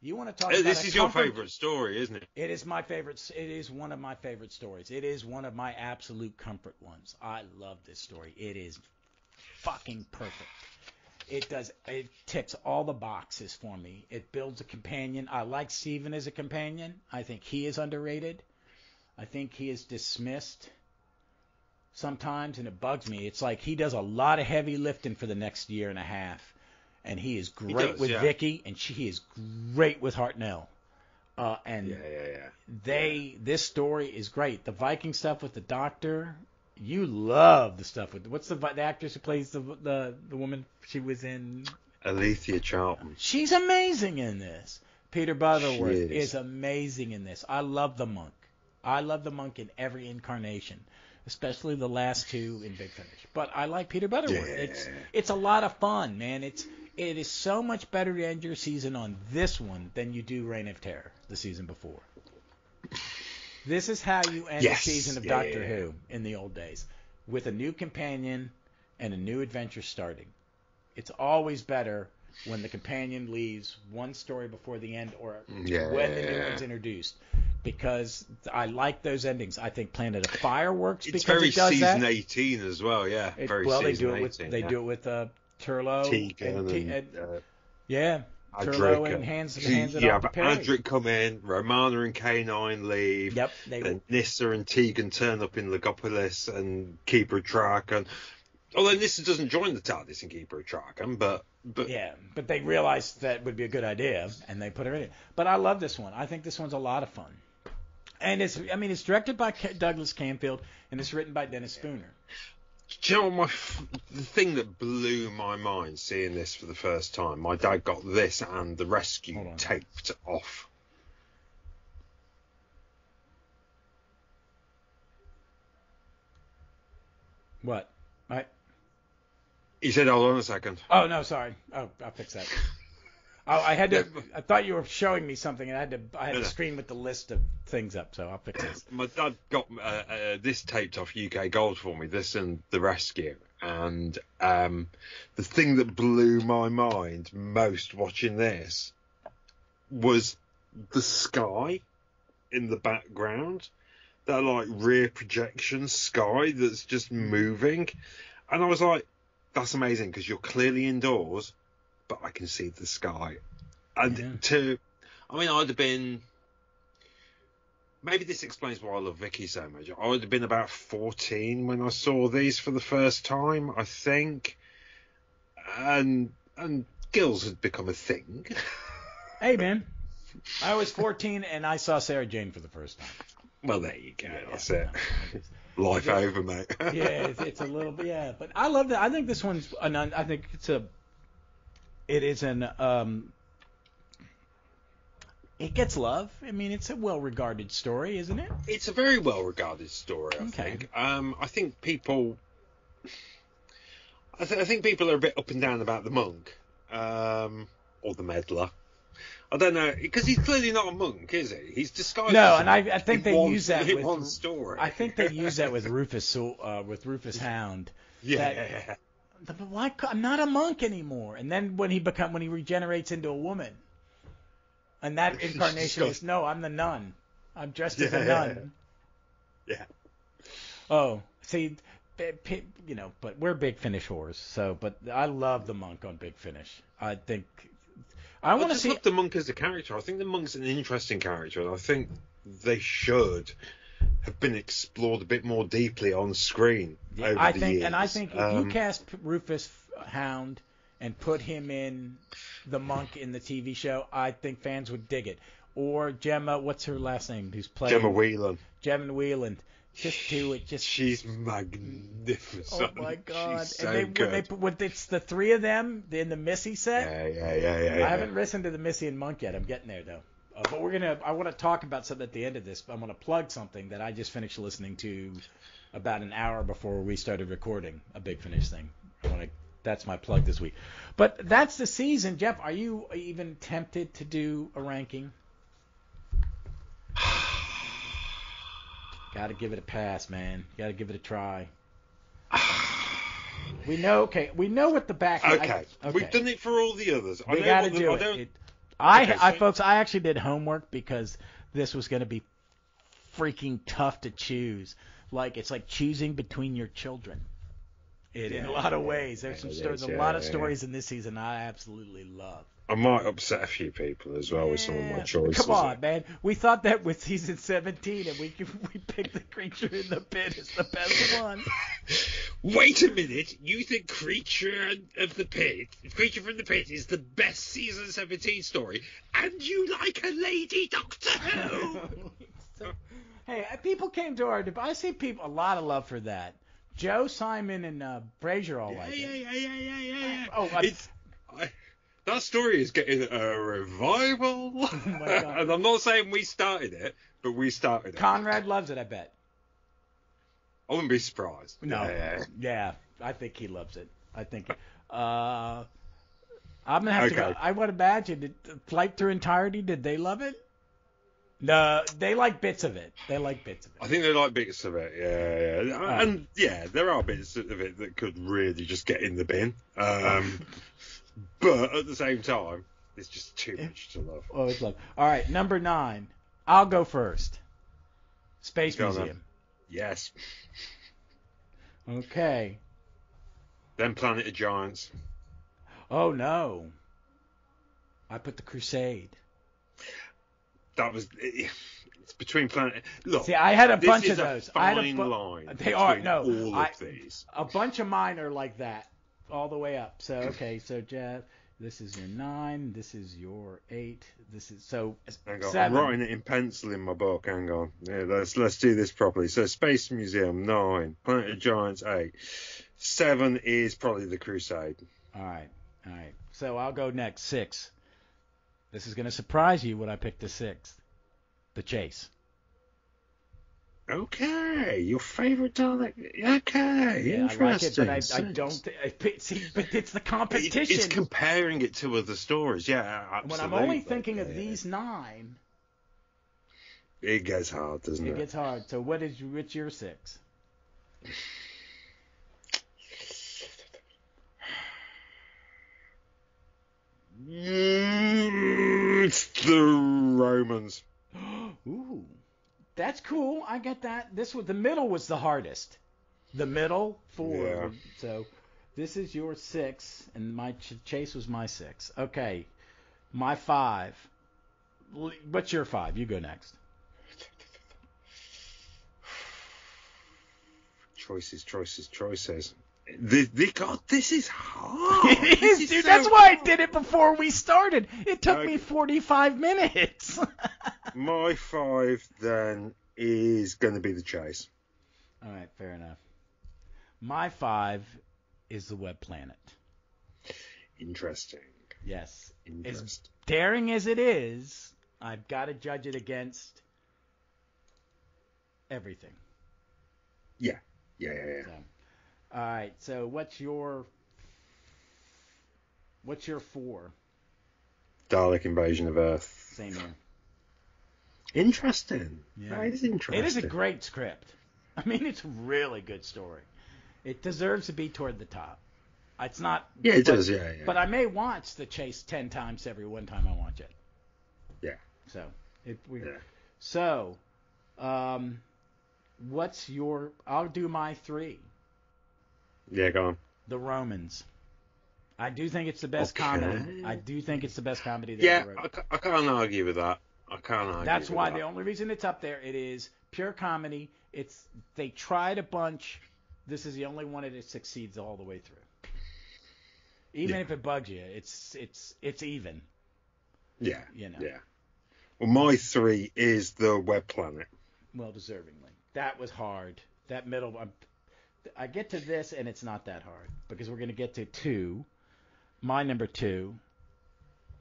You want to talk about this is your favorite story, isn't it? It is my favorite. It is one of my favorite stories. It is one of my absolute comfort ones. I love this story. It is fucking perfect. It ticks all the boxes for me. It builds a companion. I like Steven as a companion. I think he is underrated. I think he is dismissed sometimes, and it bugs me. It's like he does a lot of heavy lifting for the next year and a half. And he is great with Vicky, and he is great with Hartnell. This story is great. The Viking stuff with the Doctor, you love the stuff with. What's the actress who plays the woman? She was in. Alethea Charlton. She's amazing in this. Peter Butterworth is amazing in this. I love the monk. I love the monk in every incarnation, especially the last 2 in Big Finish. But I like Peter Butterworth. Yeah. It's a lot of fun, man. It is so much better to end your season on this one than you do Reign of Terror, the season before. This is how you end a season of Doctor Who in the old days, with a new companion and a new adventure starting. It's always better when the companion leaves one story before the end, or when the new one's introduced, because I like those endings. I think Planet of Fire works because it does that. It's very season 18 as well, yeah. They do it with Turlough Tegan Turlough and hands it off to Perry. Adric come in, Romana and K9 leave. Yep. Then Nyssa and Tegan turn up in Legopolis and Keeper of Traken. Although Nyssa doesn't join the TARDIS in Keeper of Traken, but they realized that would be a good idea, and they put her in it. But I love this one. I think this one's a lot of fun. And it's directed by Douglas Camfield, and it's written by Dennis Spooner. Do you know the thing that blew my mind seeing this for the first time? My dad got this and The Rescue taped off. What? He said, "Hold on a second." Oh no, sorry. Oh, I'll fix that. I thought you were showing me something, and I had the screen with the list of things up, so I'll fix this. My dad got this taped off UK Gold for me, this and The Rescue, and the thing that blew my mind most watching this was the sky in the background, that like rear projection sky that's just moving, and I was like, that's amazing because you're clearly indoors, but I can see the sky. And I'd have been. Maybe this explains why I love Vicky so much. I would have been about 14 when I saw these for the first time, I think, and gills had become a thing. Hey, man, I was 14 and I saw Sarah Jane for the first time. Well, there you go. That's it. Life over, mate. Yeah, it's a little bit. Yeah, but I love that. I think this one's. I think it is an. It gets love. I mean, it's a well-regarded story, isn't it? It's a very well-regarded story, I think. I think people. I think people are a bit up and down about the monk, or the meddler. I don't know, because he's clearly not a monk, is he? He's disguised. No, and I think they use that with one story. I think they use that with Rufus Hound. Yeah. Why? I'm not a monk anymore. And then when he regenerates into a woman. And that incarnation is, no, I'm the nun. I'm dressed as a nun. Yeah. Oh, see, but we're Big Finish whores. So, but I love the monk on Big Finish. I think I want to see. Love the monk as a character. I think the monk's an interesting character, and I think they should have been explored a bit more deeply on screen over the years. And I think if you cast Rufus Hound and put him in the monk in the TV show, I think fans would dig it. Or Gemma, what's her last name? Who's playing Gemma Whelan. Gemma Whelan. Just do it. She's magnificent. Oh my God! She's so and good. When it's the three of them in the Missy set. Yeah. I haven't listened to the Missy and Monk yet. I'm getting there though. But I want to talk about something at the end of this. I'm going to plug something that I just finished listening to about an hour before we started recording a Big Finish thing. That's my plug this week. But that's the season. Jeff, are you even tempted to do a ranking? Got to give it a pass, man. Got to give it a try. We know what the back. Okay. We've done it for all the others. We got to do it. Folks, I actually did homework because this was going to be freaking tough to choose. It's like choosing between your children. In a lot of ways. There's a lot of stories in this season I absolutely love. I might upset a few people as well with some of my choices. Come on, man. We thought that with season 17, and we picked the Creature in the Pit as the best one. Wait a minute. You think Creature from the Pit is the best season 17 story, and you like a lady Doctor Who? Hey, people came to our debate. I see a lot of love for that. Joe, Simon, and Fraser all like it. Yeah. That story is getting a revival. Oh my God. And I'm not saying we started it, but we started it. Conrad loves it, I bet. I wouldn't be surprised. No. Yeah, I think he loves it. I think. I'm gonna have to go. I would imagine. Did Flight Through Entirety? Did they love it? No, they like bits of it. I think they like bits of it, yeah. And, there are bits of it that could really just get in the bin. But at the same time, it's just too much to love. Oh, it's love. All right, number 9. I'll go first. Space Museum. Then. Yes. Okay. Then Planet of Giants. Oh, no. I put The Crusade. That was. It's between Planet. Look. See, I had a bunch of those. I had a fine line. They are all of these. A bunch of mine are like that, all the way up. So so Jeff, this is your 9. This is your 8. This is Hang on, 7. I'm writing it in pencil in my book. Hang on. Yeah, let's do this properly. So Space Museum 9, Planet of Giants 8, 7 is probably The Crusade. All right. So I'll go next. 6. This is going to surprise you when I pick the 6th. The Chase. Okay, your favorite Dalek. Okay, interesting. I like it, but I don't. See, but it's the competition. It's comparing it to other stories. Yeah, absolutely. When I'm only thinking of these 9, it gets hard, doesn't it? It gets hard. So what's your 6? It's the Romans. Ooh. That's cool. I get that. The middle was the hardest. The middle 4. Yeah. So this is your 6, and my chase was my 6. Okay, my 5. What's your 5? You go next. Choices. God, this is hard. It is, dude. That's why I did it before we started. It took me 45 minutes. My 5 then is going to be the chase. All right, fair enough. My 5 is the Web Planet. Interesting. Yes. Interesting. As daring as it is, I've got to judge it against everything. Yeah. So, all right. So what's your 4? Dalek Invasion of Earth. Same here. Interesting. Yeah. That is interesting. It is a great script. I mean, it's a really good story. It deserves to be toward the top. It's not. Yeah, it does. Yeah. But I may watch The Chase 10 times every one time I watch it. Yeah. So Yeah. So, what's your? I'll do my 3. Yeah, go on. The Romans. I do think it's the best comedy. I do think it's the best comedy they ever wrote. I can't argue with that. That's why the only reason it's up there. It is pure comedy. They tried a bunch. This is the only one that it succeeds all the way through. Even if it bugs you, it's even. Yeah. You know. Yeah. Well, my 3 is the Web Planet. Well, deservingly. That was hard. That middle. I get to this and it's not that hard because we're going to get to 2. My number 2,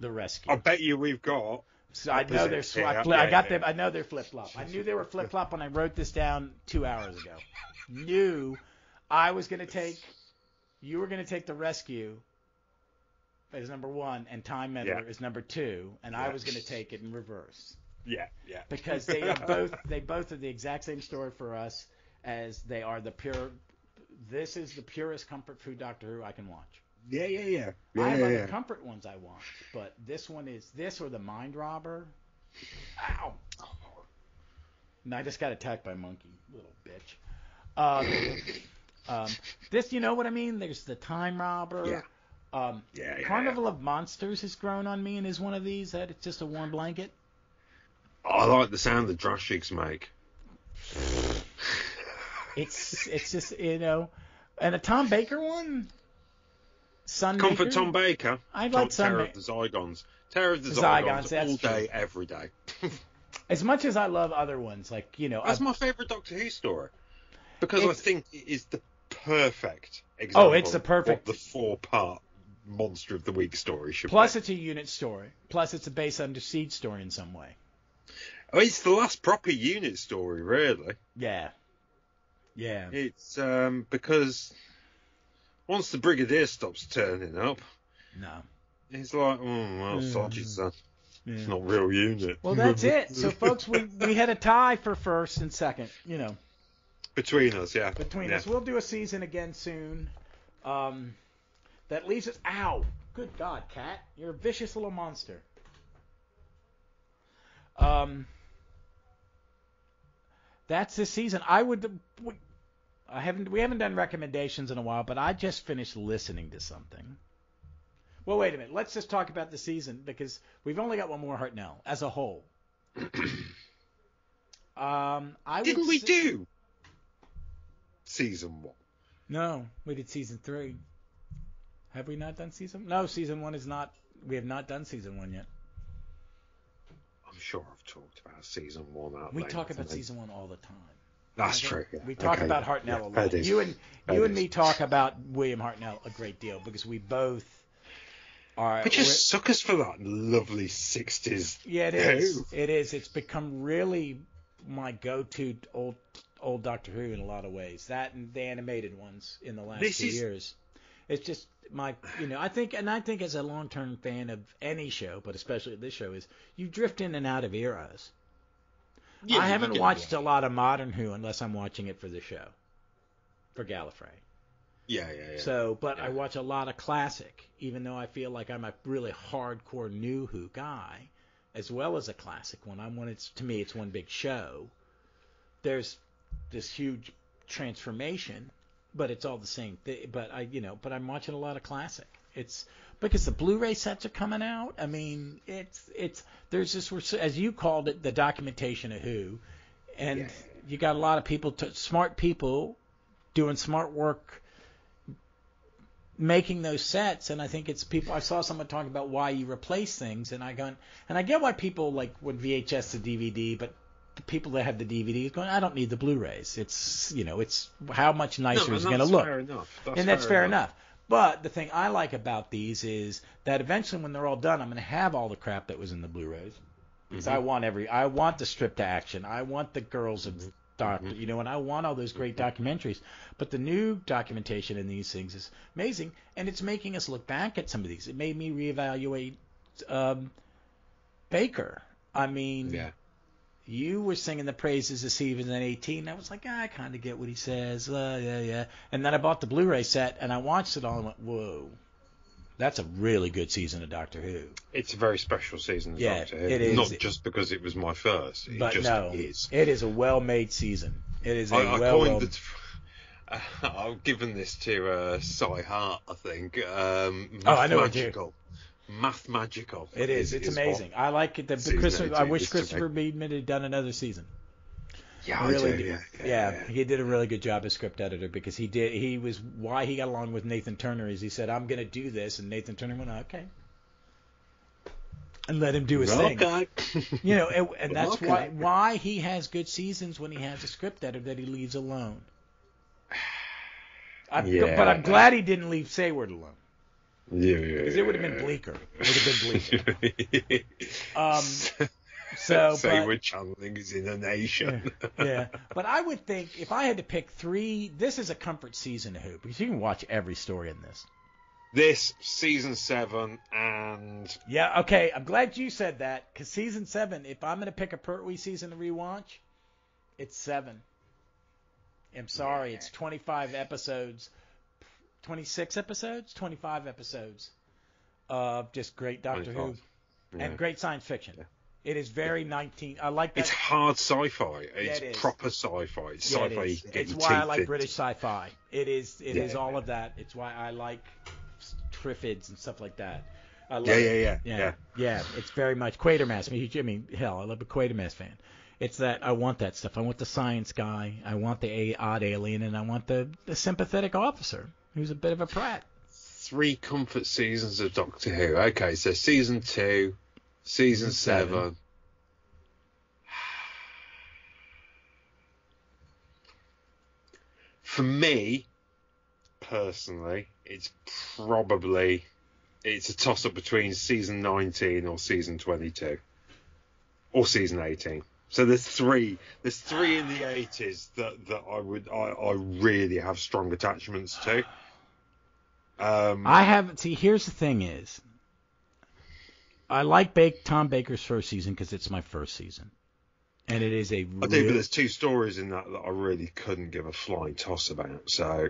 The Rescue. I bet you we've got. So I know they're I got them. I know they're flip flop. I knew they were flip flop when I wrote this down 2 hours ago. Knew I was going to take. You were going to take The Rescue as number 1 and Time Meddler is number 2, and I was going to take it in reverse. Yeah. Because they are both are the exact same story for us as they are the pure. This is the purest comfort food Doctor Who I can watch. Yeah. I have other comfort ones I watch, but this one is this or The Mind Robber. Ow! And I just got attacked by a monkey, little bitch. This, you know what I mean? There's The Time Robber. Yeah. Carnival of Monsters has grown on me and is one of these that it's just a warm blanket. I like the sound the Drashigs make. It's just, and a Tom Baker one. Comfort Tom Baker. I like Terror of the Zygons. Terror of the Zygons all day, every day. As much as I love other ones, that's my favourite Doctor Who story because I think it is the perfect example. Oh, it's the perfect. What the 4-part Monster of the Week story should Plus, be. it's a unit story. Plus, it's a base under siege story in some way. Oh, it's the last proper unit story, really. Yeah. It's because once the Brigadier stops turning up, it's like, sod you, son. Yeah. It's not real unit. Well, that's it. So, folks, we had a tie for first and second, Between us, yeah. Between us. We'll do a season again soon. That leaves us... Ow! Good God, Cat. You're a vicious little monster. That's this season. We haven't done recommendations in a while, but I just finished listening to something. Well, wait a minute. Let's just talk about the season because we've only got one more Hartnell as a whole. Didn't we do season 1? No, we did season 3. Have we not done season? No, season 1 is not. We have not done season 1 yet. I'm sure I've talked about season 1 We talk about season 1 all the time. That's true. Yeah. We talk about Hartnell a lot. You and me talk about William Hartnell a great deal because we both are. We're just suckers for that lovely 60s. Yeah, it is. It is. It's become really my go-to old Doctor Who in a lot of ways. That and the animated ones in the last 2 years. It's just I think as a long-term fan of any show, but especially this show, is you drift in and out of eras. Yeah, I haven't watched a lot of modern Who unless I'm watching it for the show, for Gallifrey. Yeah. So, but I watch a lot of classic, even though I feel like I'm a really hardcore new Who guy, as well as a classic one. To me, it's one big show. there's this huge transformation, but it's all the same thing. But I'm watching a lot of classic. It's because the Blu-ray sets are coming out. I mean, there's this, as you called it, the documentation of Who, and you got a lot of people, smart people, doing smart work, making those sets. And I think it's people. I saw someone talking about why you replace things, and I get why people like when VHS to DVD, but the people that have the DVDs going, I don't need the Blu-rays. It's how much nicer is it going to look. Fair enough. That's fair enough. But the thing I like about these is that eventually when they're all done, I'm going to have all the crap that was in the Blu-rays. Because I want the strip to action. I want the girls of Doctor, and I want all those great documentaries. But the new documentation in these things is amazing, and it's making us look back at some of these. It made me reevaluate Baker. I mean, you were singing the praises of Season 18. I was like, I kind of get what he says. Yeah. And then I bought the Blu-ray set, and I watched it all and went, whoa. That's a really good season of Doctor Who. It's a very special season of Doctor Who. It is. Not just because it was my first. It is. It is a well-made season. It is I've given this to Cy Hart, I think. I know what you. Math magical. It is. It's amazing. I like it. I wish Christopher Meadman had done another season. Yeah, really I do. Yeah, he did a really good job as script editor because he was why he got along with Nathan Turner is he said I'm going to do this, and Nathan Turner went okay and let him do his thing. And that's why he has good seasons when he has a script editor that he leaves alone. But I'm glad he didn't leave Sayward alone. Because it would have been bleaker. Sayward channeling is in a nation. Yeah. But I would think if I had to pick three, this is a comfort season of Who because you can watch every story in this. This, Season 7, and... Yeah, okay. I'm glad you said that because Season 7, if I'm going to pick a Pertwee season to rewatch, it's 7. I'm sorry. It's 25 episodes. 26 episodes? 25 episodes of just great Doctor 25. Who and great science fiction. Yeah. It is very 19. I like that. It's hard sci-fi. It's proper sci-fi. It's sci-fi you can get It's why I like British sci-fi. It is all of that. It's why I like Triffids and stuff like that. I love it. Yeah. It's very much Quatermass. I mean, hell, I love a Quatermass fan. It's that I want that stuff. I want the science guy. I want the odd alien, and I want the sympathetic officer who's a bit of a prat. 3 comfort seasons of Doctor Who. Okay, so Season 2, Season 7. For me, personally, it's a toss-up between Season 19 or Season 22. Or Season 18. So there's three in the 80s that I really have strong attachments to. Here's the thing is, I like Tom Baker's first season because it's my first season. And it is a but there's 2 stories in that I really couldn't give a flying toss about, so...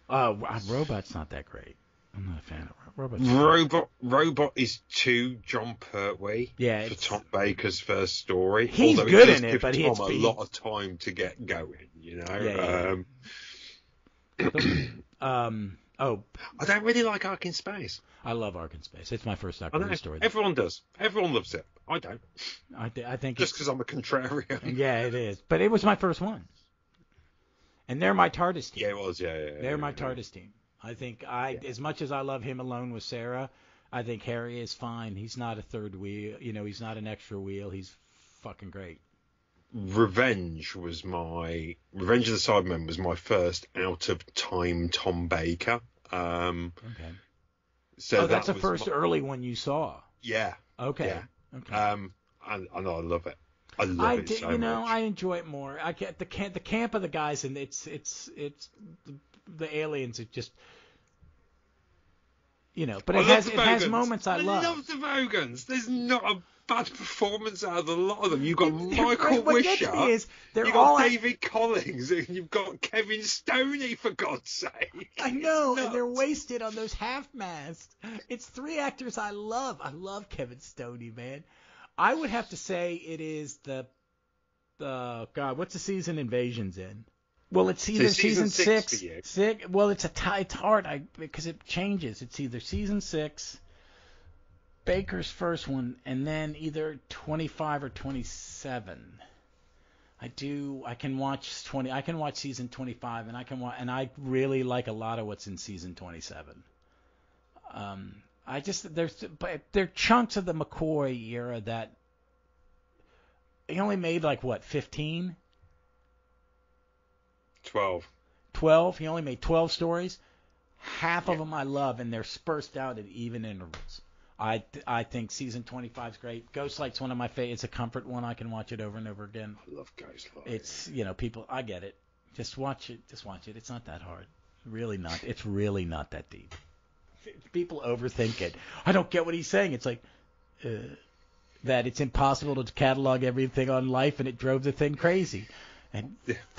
Robot's not that great. I'm not a fan of Robot is too John Pertwee for Tom Baker's first story. He's good in it, but he has a lot of time to get going, I don't really like Ark in Space. I love Ark in Space. It's my first Doctor Who story. Everyone does. Everyone loves it. I don't. I think just because I'm a contrarian. Yeah, it is. But it was my first one. And they're my TARDIS team. Yeah, it was. They're my TARDIS team. I think as much as I love him alone with Sarah, I think Harry is fine. He's not a third wheel. He's not an extra wheel. He's fucking great. Revenge of the Cybermen was my first out of time Tom Baker. Okay. So that's the first early one you saw. Yeah. Okay. Yeah. Okay. And I love it. I love it so much. I enjoy it more. I get the camp of the guys, and it's the aliens. It just but it has moments I love. I love the Vogons. There's not a bad performance out of a lot of them. You've got Michael Wisher, you've got David Collins, and you've got Kevin Stoney, for God's sake. I know, and they're wasted on those half masks. It's 3 actors I love. I love Kevin Stoney, man. I would have to say it is the God, what's the season Invasion's in? Well, it's either season six. for you. Well, it's hard because it changes. It's either season 6, Baker's first one, and then either 25 or 27. I can watch season 25, and I really like a lot of what's in season 27. There are chunks of the McCoy era that he only made 15? 12. He only made 12 stories. Half of them I love, and they're spaced out at even intervals. I think season 25 is great. Ghostlight's one of my favorites. It's a comfort one. I can watch it over and over again. I love Ghostlight. It's, people, I get it. Just watch it. It's not that hard. Really not. It's really not that deep. People overthink it. I don't get what he's saying. It's like that it's impossible to catalog everything on life, and it drove the thing crazy. And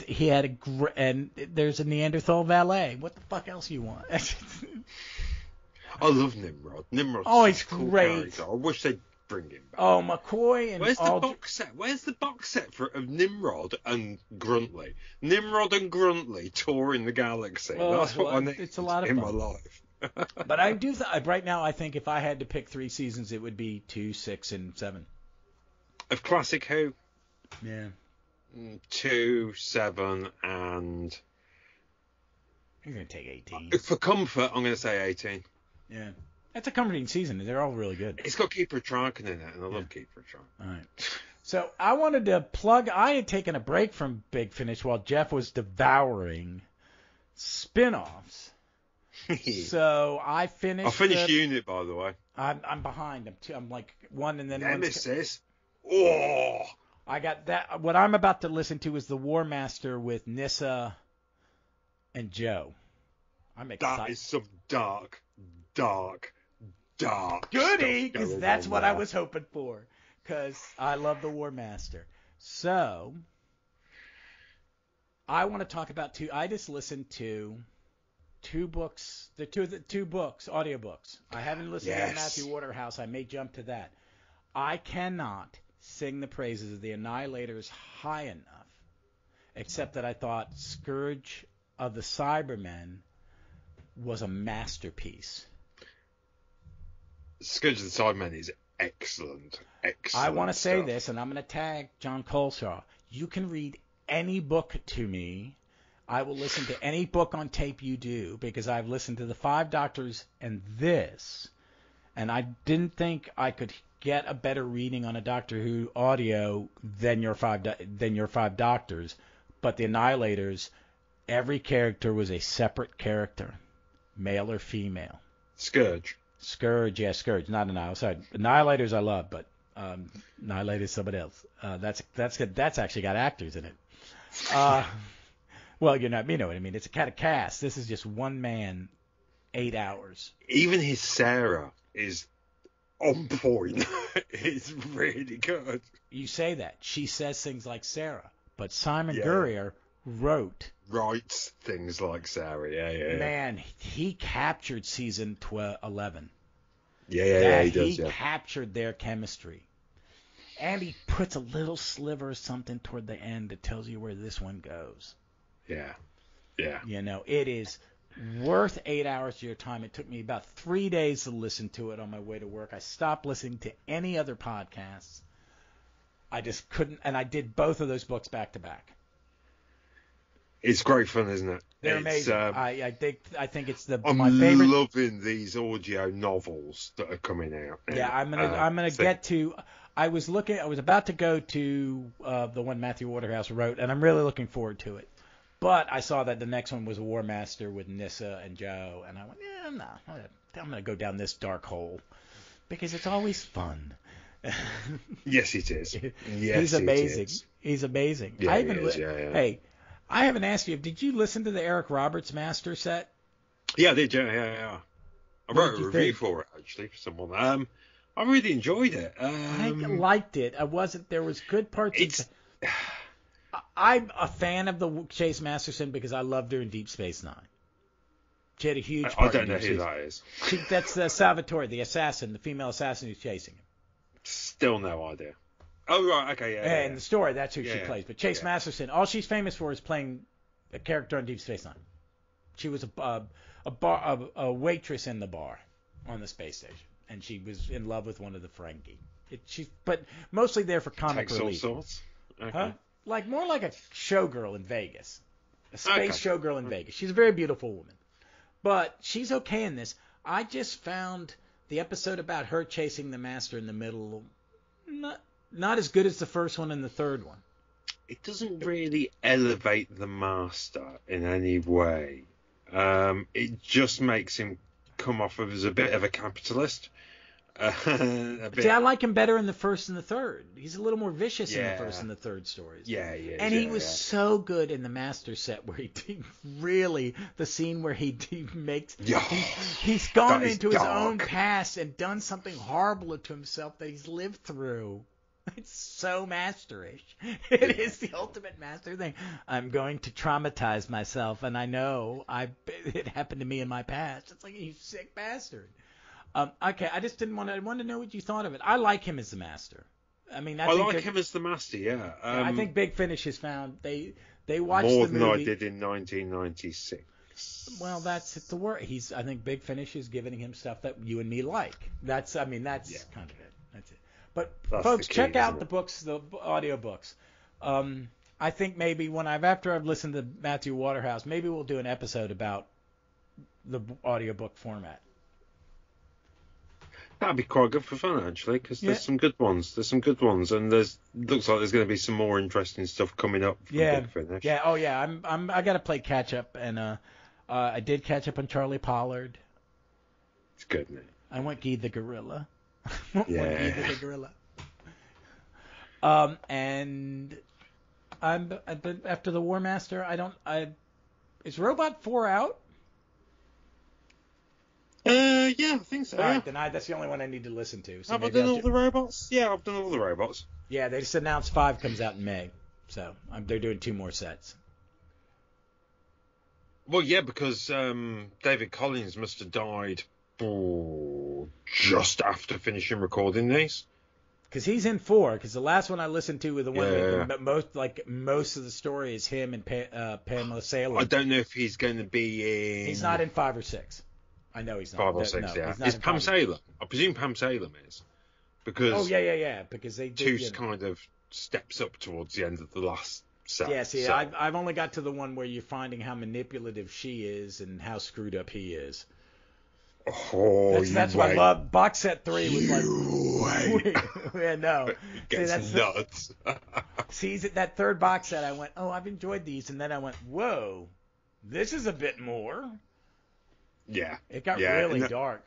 he had and there's a Neanderthal valet. What the fuck else you want? I love Nimrod. He's cool great. Character. I wish they'd bring him back. Oh, McCoy and Where's the box set? Where's the box set of Nimrod and Gruntley? Nimrod and Gruntley touring the galaxy. That's what I need. It's a lot of in fun. my life. But I do right now. I think if I had to pick 3 seasons, it would be 2, 6, and 7. Of Classic Who? Yeah. 2, 7, and You're gonna take 18. For comfort, I'm gonna say 18. Yeah. That's a comforting season. They're all really good. It's got Keeper of Traken in it, and I love Keeper of Traken. All right. So I wanted to plug. I had taken a break from Big Finish while Jeff was devouring spin-offs. So I finished. I finished Unit, by the way. I'm behind. I'm like one and then Nemesis. Oh. I got that. What I'm about to listen to is the War Master with Nyssa and Joe. I'm excited. That is some dark. Goody, because that's what I was hoping for. Because I love the War Master. So I want to talk about I just listened to 2 books. The two books, audiobooks. I haven't listened to Matthew Waterhouse. I may jump to that. I cannot sing the praises of the Annihilators high enough, except that I thought Scourge of the Cybermen was a masterpiece. Scourge of the Cybermen is excellent. I want to say this, and I'm going to tag John Coleshaw. You can read any book to me. I will listen to any book on tape you do, because I've listened to the 5 Doctors and this, and I didn't think I could get a better reading on a Doctor Who audio than your 5 Doctors. But the Annihilators, every character was a separate character, male or female. Scourge, not Annihilators. Sorry, Annihilators I love, but Annihilators somebody else. That's good. That's actually got actors in it. Well, you know what I mean. It's a kind of cast. This is just one man, 8 hours. Even his Sarah is on point. It's really good. You say that. She says things like Sarah, but Simon Gurrier writes things like Sarah. Yeah. Man, he captured season 11. Yeah, he does. He captured their chemistry. And he puts a little sliver of something toward the end that tells you where this one goes. Yeah. It is worth 8 hours of your time. It took me about 3 days to listen to it on my way to work. I stopped listening to any other podcasts. I just couldn't, and I did both of those books back to back. It's great fun, isn't it? They're amazing. I think it's my I'm favorite. loving these audio novels that are coming out now. Yeah, I'm gonna get to. I was about to go to the one Matthew Waterhouse wrote, and I'm really looking forward to it. But I saw that the next one was a War Master with Nyssa and Joe, and I went, I'm going to go down this dark hole because it's always fun. Yes, it is. He's amazing. He's amazing. Yeah, he is. Hey, I haven't asked you, did you listen to the Eric Roberts master set? Yeah, I did. Yeah. I wrote a review for it, actually, for someone. I really enjoyed it. I liked it. There was good parts. I'm a fan of the Chase Masterson because I loved her in Deep Space Nine. She had a huge part. I don't know who that is. That's Salvatore, the assassin, the female assassin who's chasing him. Still no idea. Oh, right, okay, yeah. In the story, that's who she plays. But Chase Masterson, all she's famous for is playing a character on Deep Space Nine. She was a waitress in the bar on the space station, and she was in love with one of the Ferengi. But mostly there for comic relief. All sorts. Okay. Huh? More like a showgirl in Vegas. A space showgirl in Vegas. She's a very beautiful woman. But she's okay in this. I just found the episode about her chasing the Master in the middle not as good as the first one and the third one. It doesn't really elevate the Master in any way. It just makes him come off as a bit of a capitalist. See, I like him better in the first and the third. He's a little more vicious in the first and the third stories. And he was so good in the Master set where the scene where he makes he's gone into his own past and done something horrible to himself that he's lived through. It's so Masterish. It is the ultimate Master thing. I'm going to traumatize myself, and I know it happened to me in my past. It's like, you sick bastard. Okay, I just I wanted to know what you thought of it. I like him as the Master. I mean, I like him as the Master. Yeah. I think Big Finish has found they watched the movie more than I did in 1996. Well, that's the word. I think Big Finish is giving him stuff that you and me like. That's kind of it. That's it. But that's folks, check out the books, the audio books. I think maybe after I've listened to Matthew Waterhouse, maybe we'll do an episode about the audiobook format. That'd be quite good for fun, actually, because there's some good ones. And looks like there's going to be some more interesting stuff coming up from Big Finish. Yeah. Oh, yeah. I got to play catch up, and I did catch up on Charlie Pollard. It's good, isn't it? I want Guy the Gorilla. And after the War Master, is Robot 4 out? Yeah, I think so. All right, then that's the only one I need to listen to. So have I done all the robots? Yeah, I've done all the robots. Yeah, they just announced 5 comes out in May, so they're doing 2 more sets. Well, yeah, because David Collins must have died just after finishing recording these. Because he's in 4. Because the last one I listened to was the one with most of the story is him and Pamela Salem. I don't know if he's going to be in. He's not in 5 or 6. I know he's not. 5 or 6, yeah. Is Pam Salem? I presume Pam Salem is. Because. Oh yeah. Because they did. Kind of steps up towards the end of the last set. Yeah, see, so. I've only got to the one where you're finding how manipulative she is and how screwed up he is. Oh, that's what I love. Box set 3 was like. Yeah, no. It gets nuts. See, that third box set, I went, I've enjoyed these, and then I went, whoa, this is a bit more. Yeah. It got really dark.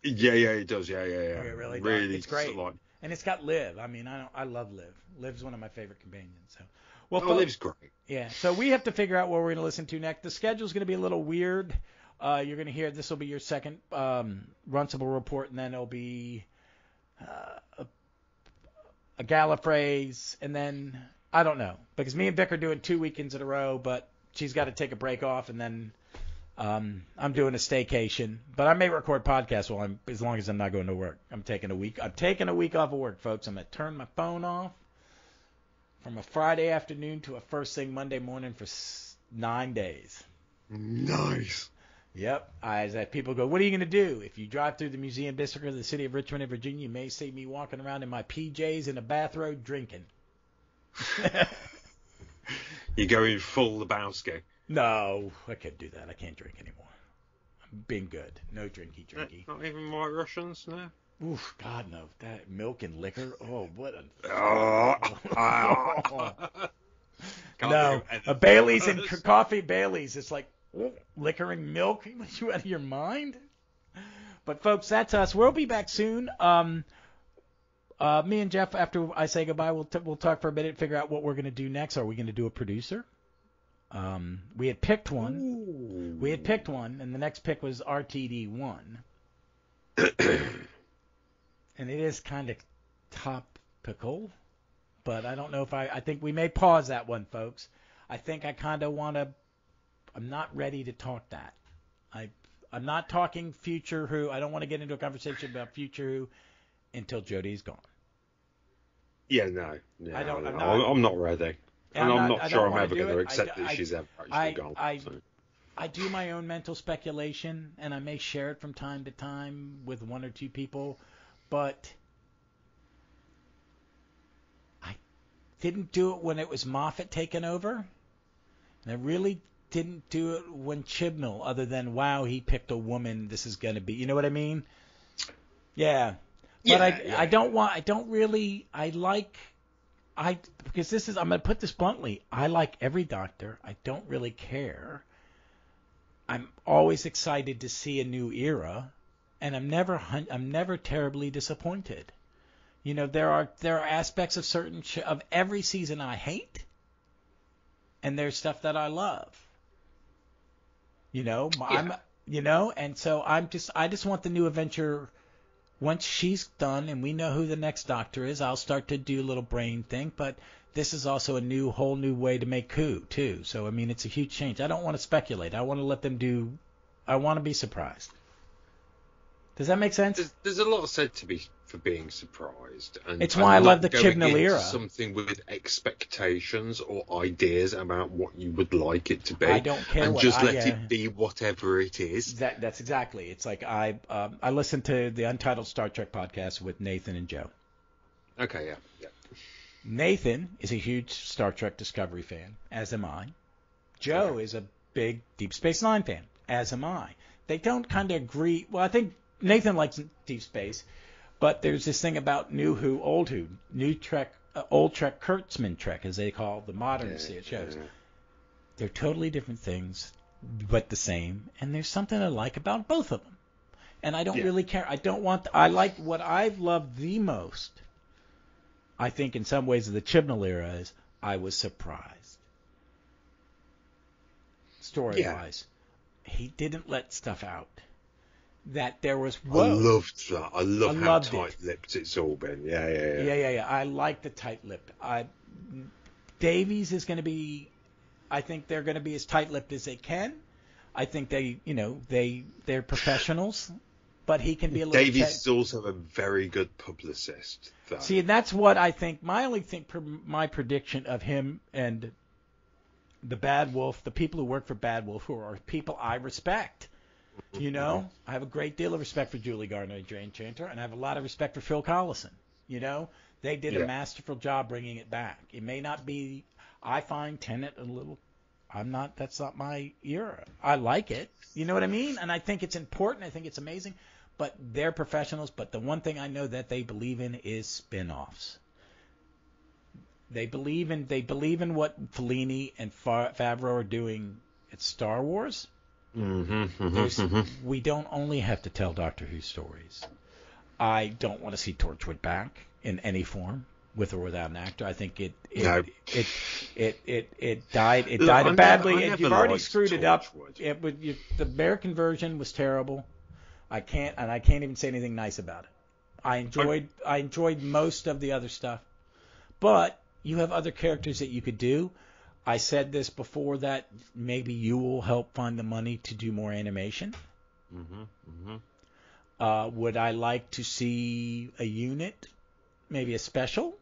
Yeah, it does. Yeah. It got really dark. It's great. And it's got Liv. I mean, I love Liv. Liv's one of my favorite companions. So, Liv's great. Yeah. So we have to figure out what we're going to listen to next. The schedule's going to be a little weird. You're going to hear this will be your second Runcible report, and then it'll be a Gallifrey's, and then I don't know, because me and Vic are doing 2 weekends in a row, but she's got to take a break off, and then I'm doing a staycation. But I may record podcasts as long as I'm not going to work. I'm taking a week off of work, folks. I'm going to turn my phone off from a Friday afternoon to a first thing Monday morning for 9 days. Nice. Yep. As people go, what are you going to do? If you drive through the museum district of the city of Richmond in Virginia, you may see me walking around in my PJs in a bathrobe drinking. You're going full Lebowski. No, I can't do that. I can't drink anymore. I'm being good. No drinky. Not even White Russians, no? Oof, God, no. That milk and liquor. Oh, what a... No, a Bailey's and coffee Bailey's. It's like... liquor and milk? What, you out of your mind? But folks, that's us. We'll be back soon. Me and Jeff, after I say goodbye, we'll talk for a minute, figure out what we're going to do next. Are we going to do a producer? We had picked one. Ooh. We had picked one, and the next pick was RTD1. And it is kind of topical, but I don't know if I think we may pause that one, folks. I think I kind of want to. I'm not ready to talk that. I'm not talking Future Who. I don't want to get into a conversation about Future Who until Jodie's gone. Yeah, no. I don't. No, I'm I'm not ready. And I'm not sure I'm ever going to accept that she's ever actually gone. I do my own mental speculation, and I may share it from time to time with one or two people, but I didn't do it when it was Moffat taking over, and I really didn't do it when Chibnall, other than, wow, he picked a woman, this is going to be, you know what I mean? Yeah. But because this is, I'm going to put this bluntly, I like every Doctor. I don't really care. I'm always excited to see a new era, and I'm never terribly disappointed. You know, there are aspects of of every season I hate, and there's stuff that I love. You know, and so I just want the new adventure. Once she's done and we know who the next Doctor is, I'll start to do a little brain thing. But this is also a whole new way to make Who, too. So, I mean, it's a huge change. I don't want to speculate. I want to let them do. I want to be surprised. Does that make sense? There's a lot said for being surprised. And it's why I love the Chibnall era. Something with expectations or ideas about what you would like it to be. I don't care. And just let it be whatever it is. That's exactly. It's like I listened to the Untitled Star Trek podcast with Nathan and Joe. Okay, yeah. Nathan is a huge Star Trek Discovery fan, as am I. Joe is a big Deep Space Nine fan, as am I. They don't kind of agree. Well, I think Nathan likes Deep Space, but there's this thing about new Who, old Who, new Trek, old Trek, Kurtzman Trek, as they call the modern shows. Yeah. They're totally different things, but the same. And there's something I like about both of them. And I don't really care. I like what I've loved the most, I think, in some ways, of the Chibnall era is I was surprised. Story-wise. He didn't let stuff out. That there was. Whoa. I loved that. I love how tight-lipped it's all been. Yeah. I like the tight-lipped. Davies is going to be. I think they're going to be as tight-lipped as they can. I think they're professionals, but he can be a little. Davies is also a very good publicist. Though. See, and that's what I think. My prediction of him and the Bad Wolf, the people who work for Bad Wolf, who are people I respect. You know, I have a great deal of respect for Julie Gardner and Jane Chanter, and I have a lot of respect for Phil Collison. You know, they did a masterful job bringing it back. It may not be. I find Tenet a little. That's not my era. I like it. You know what I mean? And I think it's important. I think it's amazing. But they're professionals. But the one thing I know that they believe in is spin-offs. They believe in what Fellini and Favreau are doing at Star Wars. We don't only have to tell Doctor Who stories. I don't want to see Torchwood back in any form, with or without an actor. I think it died badly, and you've already screwed it up. The American version was terrible. I can't even say anything nice about it. I enjoyed most of the other stuff, but you have other characters that you could do. I said this before, that maybe you will help find the money to do more animation. Would I like to see a unit, maybe a special?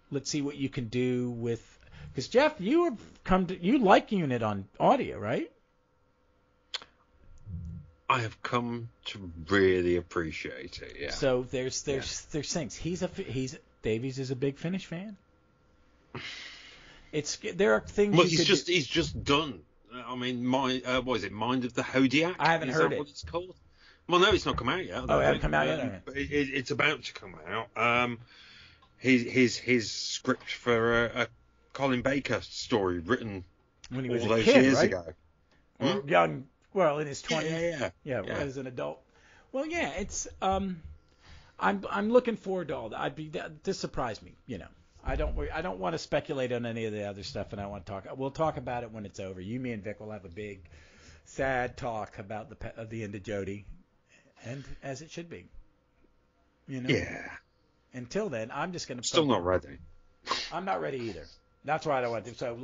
Let's see what you can do with, because Jeff, you like unit on audio, right? I have come to really appreciate it. Yeah. So there's things. Davies is a big Finnish fan. There are things. Well, he's just done. I mean, what is it? Mind of the Hodiak? I haven't heard it. Is that what it's called? Well, no, it's not come out yet. It hasn't come out yet. But it's about to come out. His script for a Colin Baker story written when he was all those kid, years right? ago. Young, in his 20s. Yeah. As an adult. Well, yeah, it's. I'm looking forward to all that. This surprised me. You know. I don't want to speculate on any of the other stuff, and I want to talk. We'll talk about it when it's over. You, me, and Vic will have a big, sad talk about the end of Jodie, and as it should be. You know. Yeah. Until then, I'm just gonna. Still not ready. I'm not ready either. That's why I don't want to. So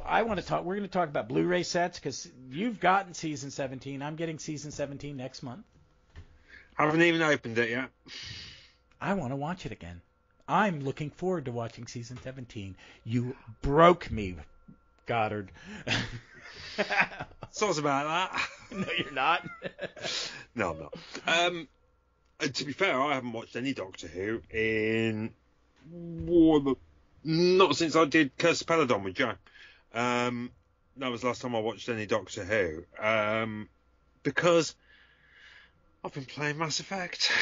I want to talk. We're going to talk about Blu-ray sets because you've gotten season 17. I'm getting season 17 next month. I haven't even opened it yet. I want to watch it again. I'm looking forward to watching season 17. You broke me, Goddard. Sounds about that. No, you're not. No, I'm not. To be fair, I haven't watched any Doctor Who in not since I did Curse of Peladon with Joe. That was the last time I watched any Doctor Who. Because I've been playing Mass Effect.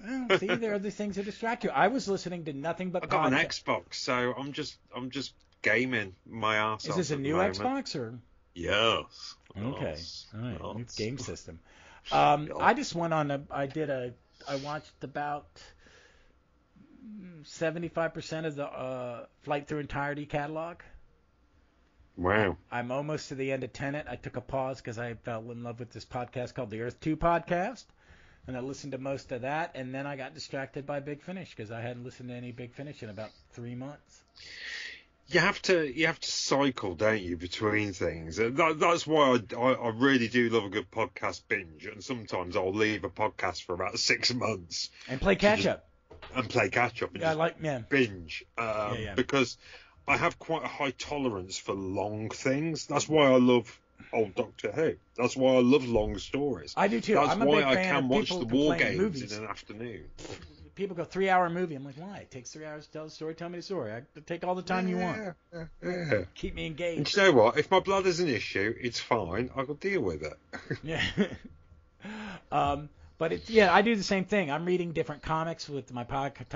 Well, see, there are other things that distract you. I was listening to nothing but. I got an Xbox, so I'm just gaming my ass off. Is this a new Xbox or? Yes. Okay. Yes. All right. Yes. New game system. I just went on I watched about 75% of the Flight Through Entirety catalog. Wow. I'm almost to the end of Tenet. I took a pause because I fell in love with this podcast called the Earth 2 podcast. And I listened to most of that. And then I got distracted by Big Finish because I hadn't listened to any Big Finish in about 3 months. You have to cycle, don't you, between things. That's why I really do love a good podcast binge. And sometimes I'll leave a podcast for about 6 months. And play catch up. And play catch up and binge. Because I have quite a high tolerance for long things. That's why I love old Doctor Who. That's why I love long stories. I do too. That's I'm a why big I fan can of watch people the who War complain Games movies. in an afternoon. People go 3-hour movie. I'm like, why? It takes 3 hours to tell the story. Tell me the story. I take all the time you want. Yeah. Keep me engaged. And you know what? If my bladder's an issue, it's fine. I can deal with it. Yeah. But I do the same thing. I'm reading different comics with my comic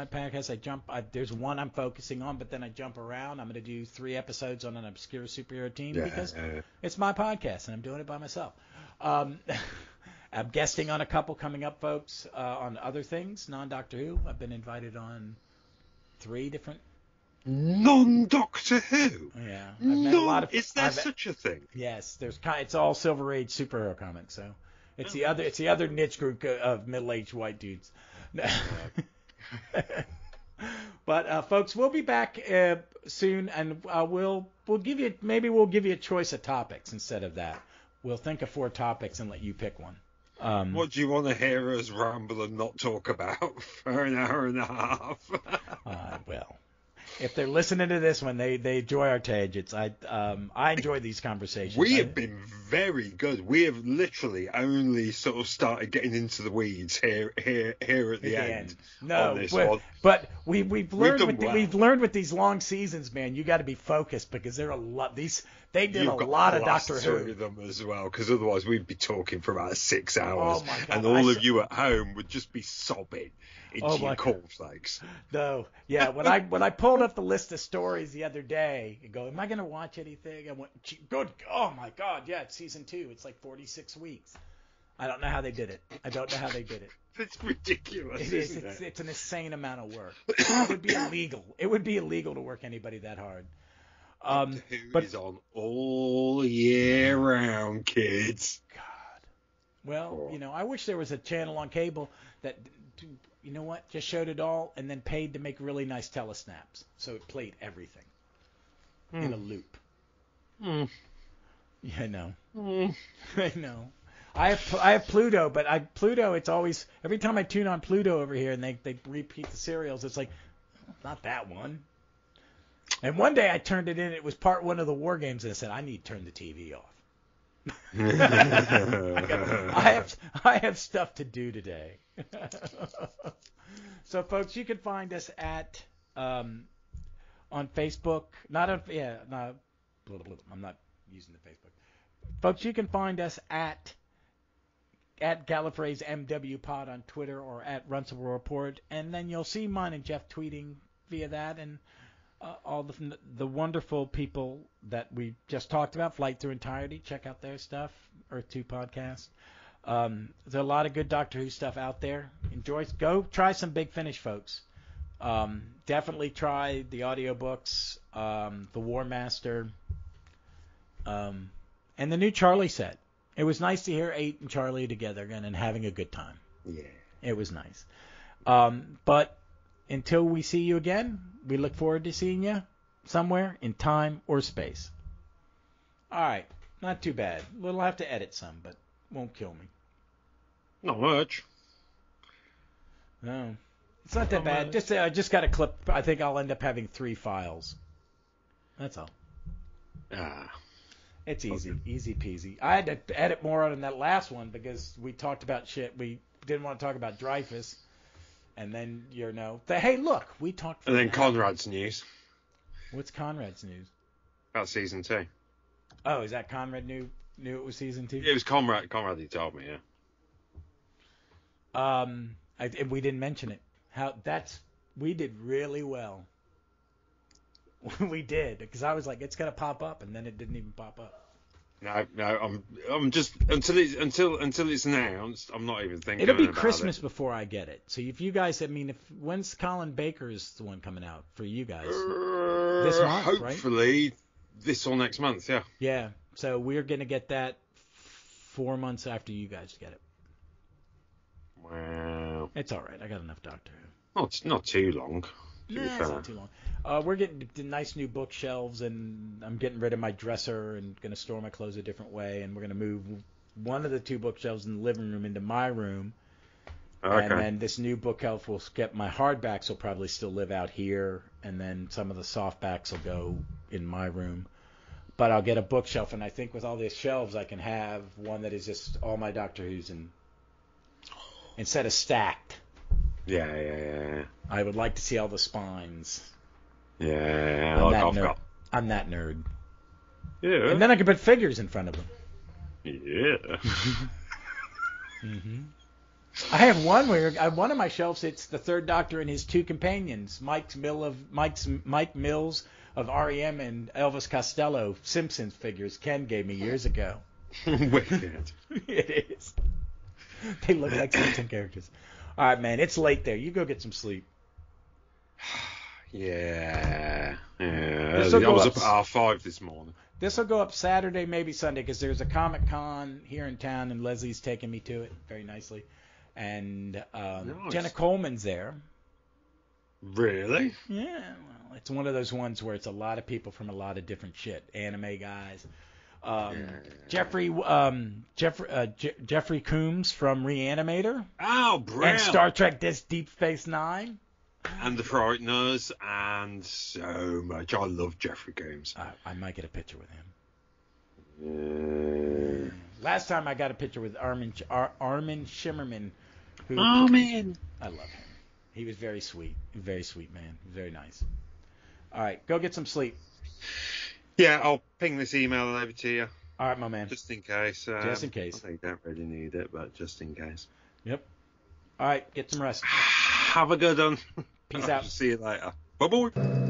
podcast. There's one I'm focusing on, but then I jump around. I'm going to do 3 episodes on an obscure superhero team because it's my podcast and I'm doing it by myself. I'm guesting on a couple coming up, folks, on other things, non-Doctor Who. I've been invited on 3 different. Non-Doctor Who? Yeah. I've met a lot of. Is there such a thing? Yes. It's all Silver Age superhero comics, so. It's the other niche group of middle-aged white dudes. But folks, we'll be back soon, and we'll give you a choice of topics instead of that. We'll think of 4 topics and let you pick one. What do you want to hear us ramble and not talk about for an hour and a half? Well, if they're listening to this one, they enjoy our tangents. I enjoy these conversations. We have been very good. We have literally only sort of started getting into the weeds here at the end. No, on this one. But we've learned with these long seasons, man. You got to be focused because there are a lot. They did a lot of Doctor Who. Them as well, because otherwise we'd be talking for about 6 hours, oh my God. and all of you at home would just be sobbing into your cornflakes. No, yeah. When I pulled up the list of stories the other day and go, am I going to watch anything? I went, good. Oh my God, yeah. It's season 2. It's like 46 weeks. I don't know how they did it. It's ridiculous. It is. It's an insane amount of work. It would be illegal. It would be illegal to work anybody that hard. But is on all year round, kids. God. Well, I wish there was a channel on cable that, just showed it all and then paid to make really nice telesnaps, so it played everything in a loop. Yeah, I know. I know. I have Pluto, but Pluto. It's always every time I tune on Pluto over here and they repeat the serials. It's like, not that one. And one day I turned it in. It was part 1 of the War Games, and I said, I need to turn the TV off. I have stuff to do today. So, folks, you can find us at on Facebook. I'm not using the Facebook. Folks, you can find us at Gallifrey's MW Pod on Twitter or at Runcible Report, and then you'll see mine and Jeff tweeting via that, and all the wonderful people that we just talked about, Flight Through Entirety. Check out their stuff, Earth 2 podcast. There's a lot of good Doctor Who stuff out there. Go try some Big Finish, folks. Definitely try the audiobooks, the War Master, and the new Charlie set. It was nice to hear 8 and Charlie together again and having a good time. Yeah. It was nice. But until we see you again, we look forward to seeing you somewhere in time or space. All right. Not too bad. We'll have to edit some, but won't kill me. Not much. No. It's not that bad. I just got a clip. I think I'll end up having 3 files. That's all. It's easy. Easy peasy. I had to edit more on that last one because we talked about shit. We didn't want to talk about Dreyfus. And then, hey, look, we talked. And then Conrad's news. What's Conrad's news? About season 2. Oh, is that Conrad knew it was season 2? It was Conrad who told me, yeah. We didn't mention it. We did really well. We did, because I was like, it's gonna pop up, and then it didn't even pop up. No, I'm just until it's announced, I'm not even thinking. It'll be Christmas before I get it. So if you guys, when's Colin Baker's the one coming out for you guys? This month, hopefully, right? Hopefully this or next month, yeah. Yeah. So we're gonna get that 4 months after you guys get it. Wow. It's all right. I got enough Doctor Who. Not too long. It's not too long. We're getting the nice new bookshelves, and I'm getting rid of my dresser and going to store my clothes a different way, and we're going to move one of the 2 bookshelves in the living room into my room. Okay. And then this new bookshelf will get my hardbacks will probably still live out here, and then some of the softbacks will go in my room. But I'll get a bookshelf, and I think with all these shelves, I can have one that is just all my Doctor Who's instead of stacked. Yeah. I would like to see all the spines. Yeah, I'm that nerd. Yeah. And then I can put figures in front of them. Yeah. Mm-hmm. I have one where one of my shelves. It's the Third Doctor and his 2 companions, Mike Mills of REM and Elvis Costello Simpsons figures. Ken gave me years ago. Wicked. It is. They look like Simpson characters. All right, man. It's late there. You go get some sleep. Yeah. I was up at R5 this morning. This will go up Saturday, maybe Sunday, because there's a Comic-Con here in town, and Leslie's taking me to it very nicely. And nice. Jenna Coleman's there. Really? Yeah. Well, it's one of those ones where it's a lot of people from a lot of different shit. Anime guys. Jeffrey Coombs from Reanimator. Oh, brilliant. And Star Trek Deep Space Nine. And The Frighteners, and so much. I love Jeffrey Coombs. I might get a picture with him. Last time I got a picture with Armin Shimmerman. Armin! I love him. He was very sweet. Very sweet man. Very nice. All right, go get some sleep. Yeah, I'll ping this email over to you. All right, my man. Just in case. Just in case. I think you don't really need it, but just in case. Yep. All right, get some rest. Have a good one. Peace out. See you later. Bye-bye.